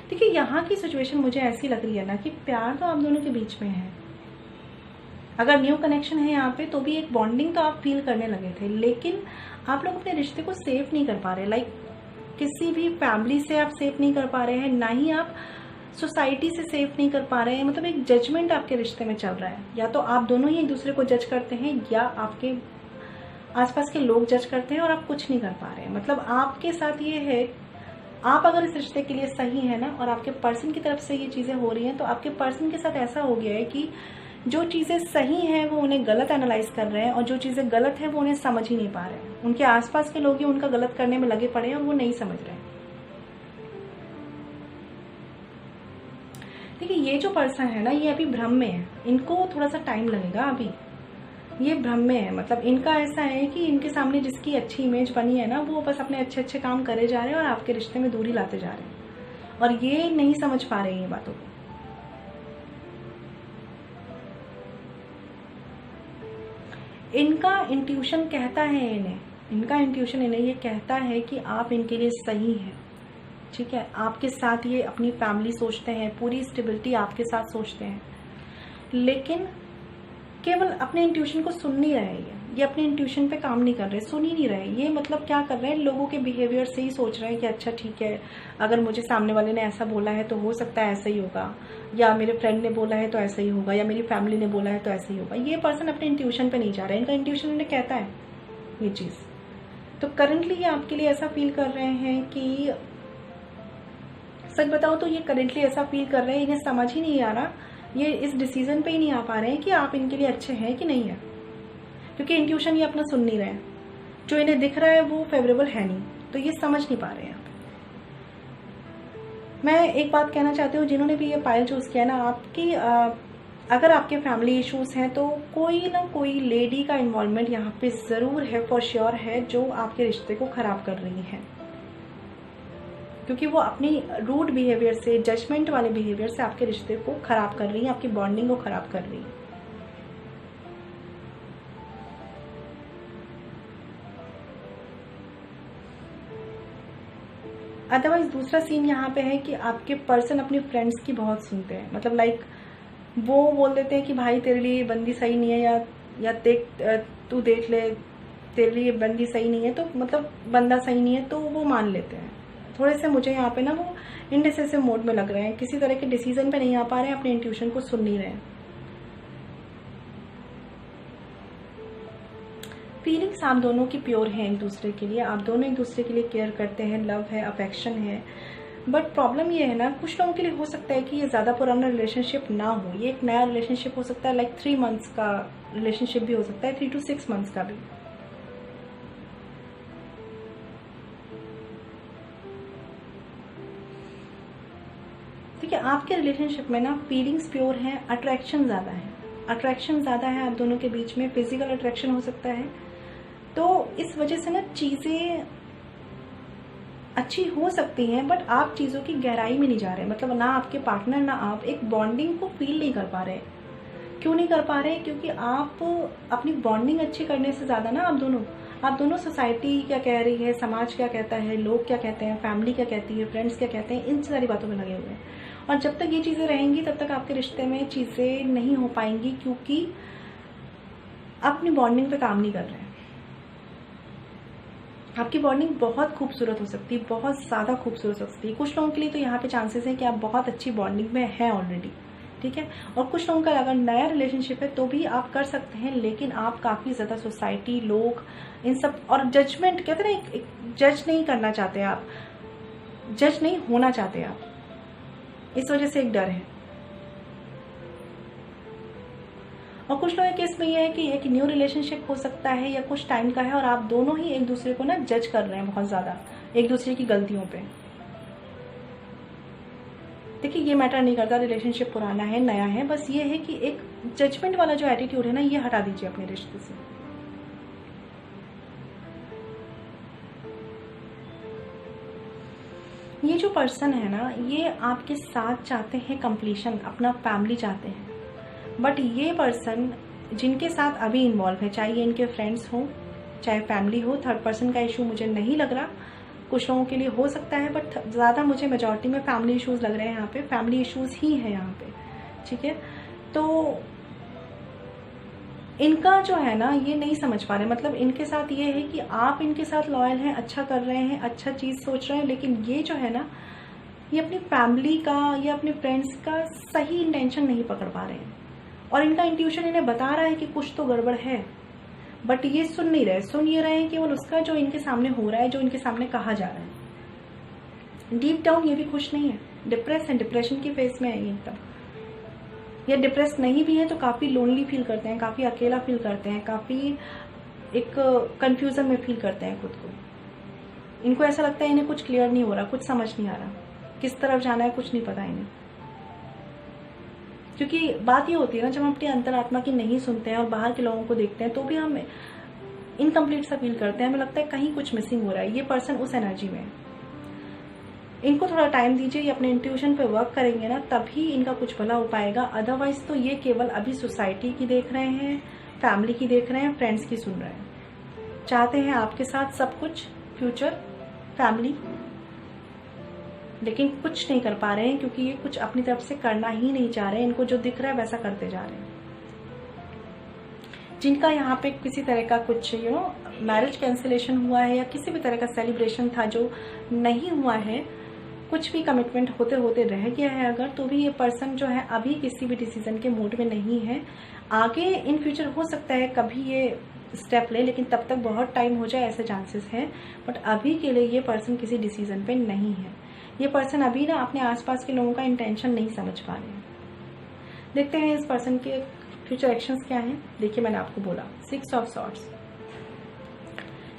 देखिए यहाँ की सिचुएशन मुझे ऐसी लग रही है ना कि प्यार तो आप दोनों के बीच में है, अगर न्यू कनेक्शन है यहाँ पे तो भी एक बॉन्डिंग तो आप फील करने लगे थे, लेकिन आप लोग अपने रिश्ते को सेफ नहीं कर पा रहे। लाइक किसी भी फैमिली से आप सेफ नहीं कर पा रहे हैं, ना ही आप सोसाइटी से सेफ नहीं कर पा रहे हैं। मतलब एक जजमेंट आपके रिश्ते में चल रहा है, या तो आप दोनों ही एक दूसरे को जज करते हैं या आपके आसपास के लोग जज करते हैं और आप कुछ नहीं कर पा रहे हैं। मतलब आपके साथ ये है, आप अगर इस रिश्ते के लिए सही है ना और आपके पर्सन की तरफ से ये चीज़ें हो रही हैं, तो आपके पर्सन के साथ ऐसा हो गया है कि जो चीज़ें सही हैं वो उन्हें गलत एनालाइज कर रहे हैं और जो चीज़ें गलत है वो उन्हें समझ ही नहीं पा रहे हैं। उनके आसपास के लोग ही उनका गलत करने में लगे पड़े हैं और वो नहीं समझ रहे हैं। देखिए ये जो पर्सन है ना, ये अभी भ्रम में है, इनको थोड़ा सा टाइम लगेगा। अभी ये भ्रम में है। मतलब इनका ऐसा है कि इनके सामने जिसकी अच्छी इमेज बनी है ना, वो बस अपने अच्छे अच्छे काम करे जा रहे हैं और आपके रिश्ते में दूरी लाते जा रहे हैं, और ये नहीं समझ पा रहे हैं ये बातों को। इनका इंट्यूशन कहता है इन्हें ये कहता है कि आप इनके लिए सही हैं, ठीक है। आपके साथ ये अपनी फैमिली सोचते हैं, पूरी स्टेबिलिटी आपके साथ सोचते हैं, लेकिन केवल अपने इंट्यूशन को सुन नहीं रहे ये अपने इंट्यूशन पे काम नहीं कर रहे, सुन ही नहीं रहे। ये मतलब क्या कर रहे हैं, लोगों के बिहेवियर से ही सोच रहे हैं कि अच्छा ठीक है, अगर मुझे सामने वाले ने ऐसा बोला है तो हो सकता है ऐसा ही होगा, या मेरे फ्रेंड ने बोला है तो ऐसा ही होगा, या मेरी फैमिली ने बोला है तो ऐसा ही होगा। ये पर्सन अपने इंट्यूशन पे नहीं जा रहा है, इनका इंट्यूशन उन्हें कहता है ये चीज़। तो करंटली ये आपके लिए ऐसा फील कर रहे हैं कि, सच बताओ तो ये करेंटली ऐसा फील कर रहे हैं, इन्हें समझ ही नहीं आ रहा, ये इस डिसीजन पे ही नहीं आ पा रहे हैं कि आप इनके लिए अच्छे हैं कि नहीं है, क्योंकि इंट्यूशन ये अपना सुन नहीं रहे हैं। जो इन्हें दिख रहा है वो फेवरेबल है नहीं, तो ये समझ नहीं पा रहे हैं। मैं एक बात कहना चाहती हूँ, जिन्होंने भी ये पाइल चूज किया ना, आपकी अगर आपके फैमिली इश्यूज हैं तो कोई ना कोई लेडी का इन्वॉल्वमेंट यहाँ पे जरूर है, फॉर श्योर है, जो आपके रिश्ते को खराब कर रही है, क्योंकि वो अपनी रूड बिहेवियर से, जजमेंट वाले बिहेवियर से आपके रिश्ते को खराब कर रही है, आपकी बॉन्डिंग को खराब कर रही है। अदरवाइज दूसरा सीन यहाँ पे है कि आपके पर्सन अपने फ्रेंड्स की बहुत सुनते हैं। मतलब लाइक वो बोल देते हैं कि भाई तेरे लिए ये बंदी सही नहीं है, या तू देख ले, तेरे लिए बंदी सही नहीं है, तो मतलब बंदा सही नहीं है, तो वो मान लेते हैं। थोड़े से मुझे यहाँ पे ना वो इंडिसिसिव मोड में लग रहे हैं, किसी तरह के डिसीजन पे नहीं आ पा रहे हैं, अपने इंट्यूशन को सुन नहीं रहे हैं। फीलिंग्स आप दोनों की प्योर हैं एक दूसरे के लिए, आप दोनों एक दूसरे के लिए केयर करते हैं, लव है, अफेक्शन है। बट प्रॉब्लम ये है ना, कुछ लोगों के लिए हो सकता है कि ये ज़्यादा पुराना रिलेशनशिप ना हो, ये एक नया रिलेशनशिप हो सकता है, लाइक 3 मंथ्स का रिलेशनशिप भी हो सकता है, 3 to 6 मंथ्स का भी। देखिए आपके रिलेशनशिप में ना फीलिंग्स प्योर हैं, अट्रैक्शन ज़्यादा है आप दोनों के बीच में, फिजिकल अट्रैक्शन हो सकता है। तो इस वजह से ना चीज़ें अच्छी हो सकती हैं, बट आप चीज़ों की गहराई में नहीं जा रहे। मतलब ना आपके पार्टनर ना आप एक बॉन्डिंग को फील नहीं कर पा रहे। क्यों नहीं कर पा रहे? क्योंकि आप अपनी बॉन्डिंग अच्छी करने से ज़्यादा ना आप दोनों सोसाइटी क्या कह रही है, समाज क्या कहता है, लोग क्या कहते हैं, फैमिली क्या कहती है, फ्रेंड्स क्या कहते हैं, इन सारी बातों में लगे हुए हैं। और जब तक ये चीज़ें रहेंगी तब तक आपके रिश्ते में चीज़ें नहीं हो पाएंगी, क्योंकि अपनी बॉन्डिंग पे काम नहीं कर रहे हैं। आपकी बॉन्डिंग बहुत खूबसूरत हो सकती है, बहुत ज़्यादा खूबसूरत हो सकती है। कुछ लोगों के लिए तो यहाँ पे चांसेस है कि आप बहुत अच्छी बॉन्डिंग में हैं ऑलरेडी, ठीक है। और कुछ लोगों का अगर नया रिलेशनशिप है तो भी आप कर सकते हैं, लेकिन आप काफ़ी ज़्यादा सोसाइटी, लोग, इन सब और जजमेंट कहते हैं ना, जज नहीं करना चाहते आप, जज नहीं होना चाहते आप, इस वजह से एक डर है। और कुछ लोगों के केस में ये है कि एक न्यू रिलेशनशिप हो सकता है या कुछ टाइम का है, और आप दोनों ही एक दूसरे को ना जज कर रहे हैं बहुत ज़्यादा, एक दूसरे की गलतियों पे। देखिए ये मैटर नहीं करता रिलेशनशिप पुराना है नया है, बस ये है कि एक जजमेंट वाला जो एटीट्यूड है ना, ये हटा दीजिए अपने रिश्ते से। ये जो पर्सन है ना, ये आपके साथ चाहते हैं कंप्लीशन, अपना फैमिली चाहते हैं। बट ये पर्सन जिनके साथ अभी इन्वॉल्व है, चाहे ये इनके फ्रेंड्स हों चाहे फैमिली हो। थर्ड पर्सन का इशू मुझे नहीं लग रहा, कुछ लोगों के लिए हो सकता है, बट ज़्यादा मुझे मेजॉरिटी में फैमिली इश्यूज़ लग रहे हैं। यहाँ पे फैमिली इश्यूज़ ही है यहाँ पे, ठीक है। तो इनका जो है ना, ये नहीं समझ पा रहे, मतलब इनके साथ ये है कि आप इनके साथ लॉयल हैं, अच्छा कर रहे हैं, अच्छा चीज़ सोच रहे हैं, लेकिन ये जो है ना, ये अपनी फैमिली का या अपने फ्रेंड्स का सही इंटेंशन नहीं पकड़ पा रहे हैं। और इनका इंट्यूशन इन्हें बता रहा है कि कुछ तो गड़बड़ है, बट ये सुन नहीं रहे। सुन ये रहे हैं केवल उसका जो इनके सामने हो रहा है, जो इनके सामने कहा जा रहा है। डीप डाउन ये भी खुश नहीं है, डिप्रेस है, डिप्रेशन की फेज में है ये एकदम। या डिप्रेस नहीं भी है तो काफ़ी लोनली फील करते हैं, काफ़ी अकेला फील करते हैं, काफ़ी एक कंफ्यूजन में फील करते हैं खुद को। इनको ऐसा लगता है इन्हें कुछ क्लियर नहीं हो रहा, कुछ समझ नहीं आ रहा, किस तरफ जाना है कुछ नहीं पता इन्हें। क्योंकि बात ये होती है ना, जब हम अपनी अंतरात्मा की नहीं सुनते हैं और बाहर के लोगों को देखते हैं तो भी हम इनकम्प्लीट सा फील करते हैं, हमें लगता है कहीं कुछ मिसिंग हो रहा है। ये पर्सन उस एनर्जी में है। इनको थोड़ा टाइम दीजिए, ये अपने इंट्यूशन पे वर्क करेंगे ना, तभी इनका कुछ भला हो पाएगा। अदरवाइज तो ये केवल अभी सोसाइटी की देख रहे हैं, फैमिली की देख रहे हैं, फ्रेंड्स की सुन रहे हैं। चाहते हैं आपके साथ सब कुछ, फ्यूचर, फैमिली, लेकिन कुछ नहीं कर पा रहे हैं क्योंकि ये कुछ अपनी तरफ से करना ही नहीं चाह रहे हैं। इनको जो दिख रहा है वैसा करते जा रहे हैं। जिनका यहाँ पे किसी तरह का कुछ मैरिज कैंसिलेशन हुआ है या किसी भी तरह का सेलिब्रेशन था जो नहीं हुआ है, कुछ भी कमिटमेंट होते होते रह गया है अगर, तो भी ये पर्सन जो है अभी किसी भी डिसीजन के मूड में नहीं है। आगे इन फ्यूचर हो सकता है कभी ये स्टेप ले, लेकिन तब तक बहुत टाइम हो जाए ऐसे चांसेस हैं। बट अभी के लिए ये पर्सन किसी डिसीजन पे नहीं है। ये पर्सन अभी ना अपने आसपास के लोगों का इंटेंशन नहीं समझ पा रहे हैं। देखते हैं इस पर्सन के फ्यूचर एक्शंस क्या हैं। देखिए, मैंने आपको बोला 6 ऑफ सॉर्ड्स,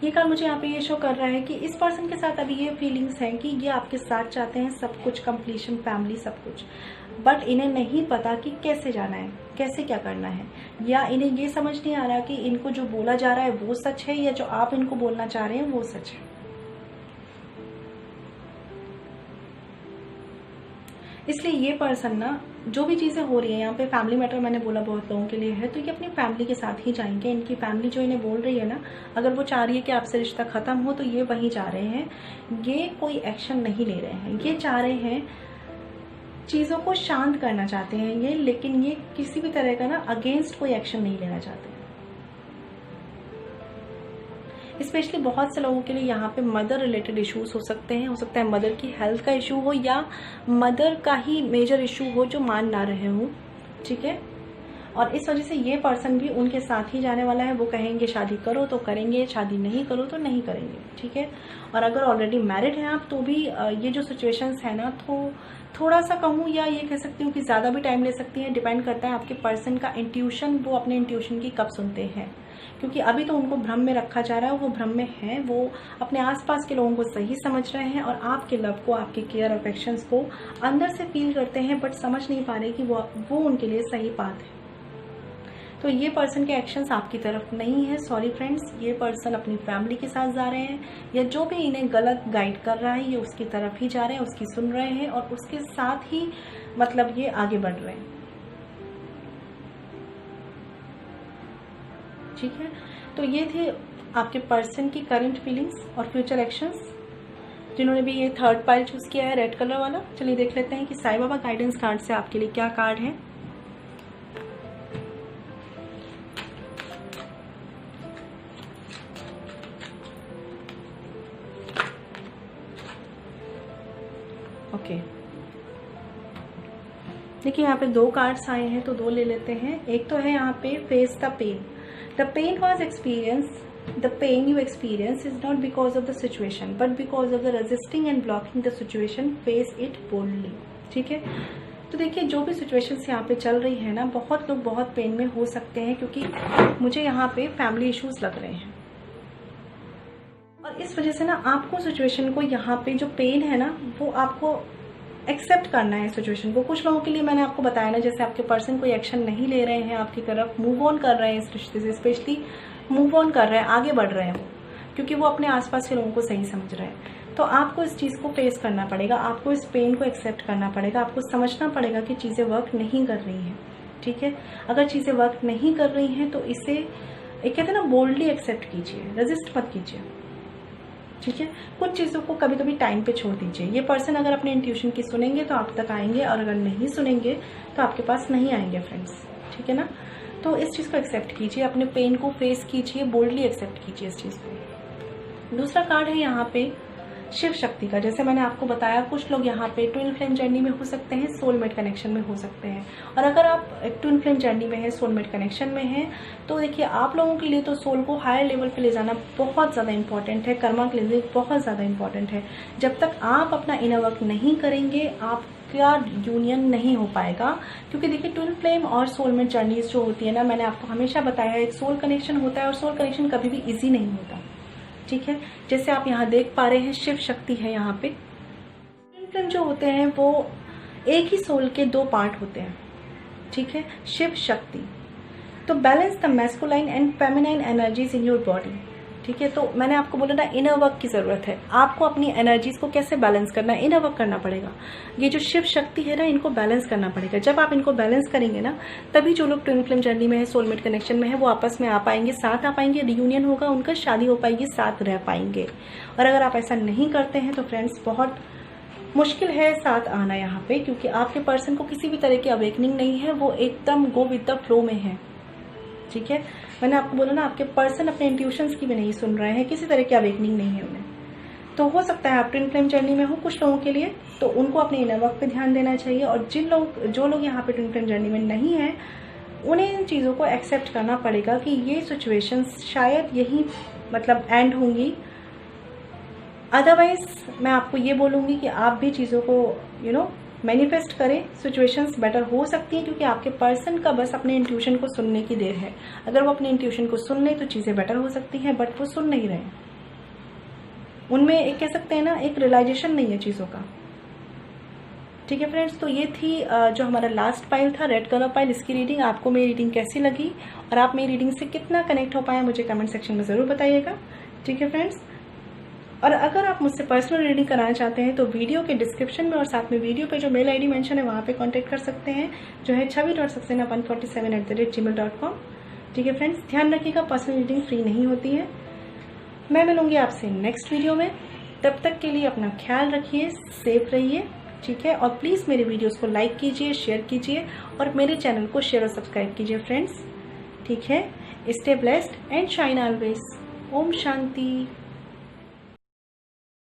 ये कार्ड मुझे यहाँ पे ये शो कर रहा है कि इस पर्सन के साथ अभी ये फीलिंग्स हैं कि ये आपके साथ चाहते हैं सब कुछ, कंप्लीशन, फैमिली, सब कुछ, बट इन्हें नहीं पता कि कैसे जाना है, कैसे क्या करना है, या इन्हें ये समझ नहीं आ रहा कि इनको जो बोला जा रहा है वो सच है या जो आप इनको बोलना चाह रहे हैं वो सच है। इसलिए ये पर्सन ना, जो भी चीज़ें हो रही है यहाँ पे, फैमिली मैटर मैंने बोला बहुत लोगों के लिए है, तो ये अपनी फैमिली के साथ ही जाएंगे। इनकी फैमिली जो इन्हें बोल रही है ना, अगर वो चाह रही है कि आपसे रिश्ता खत्म हो तो ये वहीं जा रहे हैं। ये कोई एक्शन नहीं ले रहे हैं, ये चाह रहे हैं, चीज़ों को शांत करना चाहते हैं ये, लेकिन ये किसी भी तरह का ना अगेंस्ट कोई एक्शन नहीं लेना चाहते। स्पेशली बहुत से लोगों के लिए यहाँ पे मदर रिलेटेड इश्यूज हो सकते हैं। हो सकता है मदर की हेल्थ का इशू हो या मदर का ही मेजर इशू हो जो मान ना रहे हो, ठीक है। और इस वजह से ये पर्सन भी उनके साथ ही जाने वाला है। वो कहेंगे शादी करो तो करेंगे, शादी नहीं करो तो नहीं करेंगे, ठीक है। और अगर ऑलरेडी मैरिड हैं आप तो भी ये जो सिचुएशंस है ना, तो थोड़ा सा कहूँ या ये कह सकती हूँ कि ज़्यादा भी टाइम ले सकती है। डिपेंड करता है आपके पर्सन का इंट्यूशन, वो अपने इंट्यूशन की कब सुनते हैं, क्योंकि अभी तो उनको भ्रम में रखा जा रहा है, वो भ्रम में है, वो अपने आसपास के लोगों को सही समझ रहे हैं और आपके लव को, आपके केयर, अफेक्शंस को अंदर से फील करते हैं, बट समझ नहीं पा रहे कि वो उनके लिए सही बात है। तो ये पर्सन के एक्शंस आपकी तरफ नहीं है, सॉरी फ्रेंड्स। ये पर्सन अपनी फैमिली के साथ जा रहे हैं, या जो भी इन्हें गलत गाइड कर रहा है ये उसकी तरफ ही जा रहे हैं, उसकी सुन रहे हैं और उसके साथ ही मतलब ये आगे बढ़ रहे हैं, ठीक है। तो ये थे आपके पर्सन की करंट फीलिंग्स और फ्यूचर एक्शंस। जिन्होंने भी ये थर्ड पाइल चूज किया है रेड कलर वाला, चलिए देख लेते हैं कि साईं बाबा गाइडेंस कार्ड से आपके लिए क्या कार्ड है। ओके, देखिए यहाँ पे 2 कार्ड्स आए हैं तो 2 ले लेते हैं। एक तो है यहाँ पे face the pain. The pain was experienced, the pain you experience is not because of the situation, but because of the resisting and blocking the situation, face it boldly, ठीक है। तो देखिए, जो भी सिचुएशंस यहाँ पे चल रही है ना, बहुत लोग बहुत पेन में हो सकते हैं, क्योंकि मुझे यहाँ पे फैमिली इश्यूज लग रहे हैं और इस वजह से ना आपको सिचुएशन को, यहाँ पे जो पेन है ना, वो आपको एक्सेप्ट करना है सिचुएशन को। कुछ लोगों के लिए मैंने आपको बताया ना, जैसे आपके पर्सन कोई एक्शन नहीं ले रहे हैं आपकी तरफ, मूव ऑन कर रहे हैं इस रिश्ते से, स्पेशली मूव ऑन कर रहे हैं, आगे बढ़ रहे हैं वो, क्योंकि वो अपने आसपास के लोगों को सही समझ रहे हैं। तो आपको इस चीज़ को फेस करना पड़ेगा, आपको इस पेन को एक्सेप्ट करना पड़ेगा, आपको समझना पड़ेगा कि चीज़ें वर्क नहीं कर रही हैं, ठीक है। अगर चीज़ें वर्क नहीं कर रही हैं तो इसे एक कहते हैं ना, बोल्डली एक्सेप्ट कीजिए, रेजिस्ट मत कीजिए, ठीक है। कुछ चीज़ों को कभी कभी टाइम पे छोड़ दीजिए। ये पर्सन अगर अपने इंट्यूशन की सुनेंगे तो आप तक आएंगे, और अगर नहीं सुनेंगे तो आपके पास नहीं आएंगे फ्रेंड्स, ठीक है ना। तो इस चीज़ को एक्सेप्ट कीजिए, अपने पेन को फेस कीजिए, बोल्डली एक्सेप्ट कीजिए इस चीज़ को। दूसरा कार्ड है यहाँ पे शिव शक्ति का। जैसे मैंने आपको बताया, कुछ लोग यहाँ पे ट्विन फ्लेम जर्नी में हो सकते हैं, सोलमेट कनेक्शन में हो सकते हैं। और अगर आप ट्विन फ्लेम जर्नी में है, सोलमेट कनेक्शन में है, तो देखिए आप लोगों के लिए तो सोल को हायर लेवल पे ले जाना बहुत ज़्यादा इंपॉर्टेंट है, कर्मा के लिए बहुत ज़्यादा इंपॉर्टेंट है। जब तक आप अपना इनर वर्क नहीं करेंगे, आपका यूनियन नहीं हो पाएगा। क्योंकि देखिए ट्विन फ्लेम और सोलमेट जर्नीज जो होती है ना, मैंने आपको हमेशा बताया है, एक सोल कनेक्शन होता है, और सोल कनेक्शन कभी भी ईजी नहीं होता, ठीक है। जैसे आप यहाँ देख पा रहे हैं, शिव शक्ति है यहाँ पे। ट्विन फ्लेम जो होते हैं वो एक ही सोल के दो पार्ट होते हैं, ठीक है, शिव शक्ति। तो balance the masculine and feminine energies in your body, ठीक है। तो मैंने आपको बोला ना, इनर वर्क की जरूरत है। आपको अपनी एनर्जीज को कैसे बैलेंस करना है, इनर वर्क करना पड़ेगा। ये जो शिव शक्ति है ना, इनको बैलेंस करना पड़ेगा। जब आप इनको बैलेंस करेंगे ना, तभी जो लोग ट्विन फ्लेम जर्नी में है, सोलमेट कनेक्शन में है, वो आपस में आ पाएंगे, साथ आ पाएंगे, रियूनियन होगा उनका, शादी हो पाएगी, साथ रह पाएंगे। और अगर आप ऐसा नहीं करते हैं तो फ्रेंड्स बहुत मुश्किल है साथ आना यहाँ पे, क्योंकि आपके पर्सन को किसी भी तरह की अवेकनिंग नहीं है, वो एकदम गो विद द फ्लो में है, ठीक है। मैंने आपको बोला ना, आपके पर्सन अपने इंट्यूशंस की भी नहीं सुन रहे हैं, किसी तरह की अवेकनिंग नहीं है उन्हें। तो हो सकता है आप ट्विन फ्लेम जर्नी में हो कुछ लोगों के लिए, तो उनको अपने इनर वर्क पे ध्यान देना चाहिए। और जो लोग यहाँ पे ट्विन फ्लेम जर्नी में नहीं है, उन्हें इन चीज़ों को एक्सेप्ट करना पड़ेगा कि ये सिचुएशंस शायद यही मतलब एंड होंगी। अदरवाइज मैं आपको ये बोलूँगी कि आप भी चीज़ों को मैनिफेस्ट करें, सिचुएशंस बेटर हो सकती हैं, क्योंकि आपके पर्सन का बस अपने इंट्यूशन को सुनने की देर है। अगर वो अपने इंट्यूशन को सुन ले तो चीज़ें बेटर हो सकती हैं, बट वो सुन नहीं रहे। उनमें एक कह सकते हैं ना, एक रियलाइजेशन नहीं है चीज़ों का, ठीक है फ्रेंड्स। तो ये थी जो हमारा लास्ट पाइल था, रेड कलर पाइल, इसकी रीडिंग। आपको मेरी रीडिंग कैसी लगी और आप मेरी रीडिंग से कितना कनेक्ट हो पाए, मुझे कमेंट सेक्शन में ज़रूर बताइएगा, ठीक है फ्रेंड्स। और अगर आप मुझसे पर्सनल रीडिंग कराना चाहते हैं तो वीडियो के डिस्क्रिप्शन में और साथ में वीडियो पे जो मेल आईडी मेंशन है वहाँ पे कांटेक्ट कर सकते हैं, जो है chavi.saxena147@gmail.com, ठीक है फ्रेंड्स। ध्यान रखिएगा, पर्सनल रीडिंग फ्री नहीं होती है। मैं मिलूंगी आपसे नेक्स्ट वीडियो में, तब तक के लिए अपना ख्याल रखिए, सेफ रहिए, ठीक है। और प्लीज़ मेरे वीडियोज़ को लाइक कीजिए, शेयर कीजिए, और मेरे चैनल को शेयर और सब्सक्राइब कीजिए फ्रेंड्स, ठीक है। Stay blessed and shine always. ओम शांति।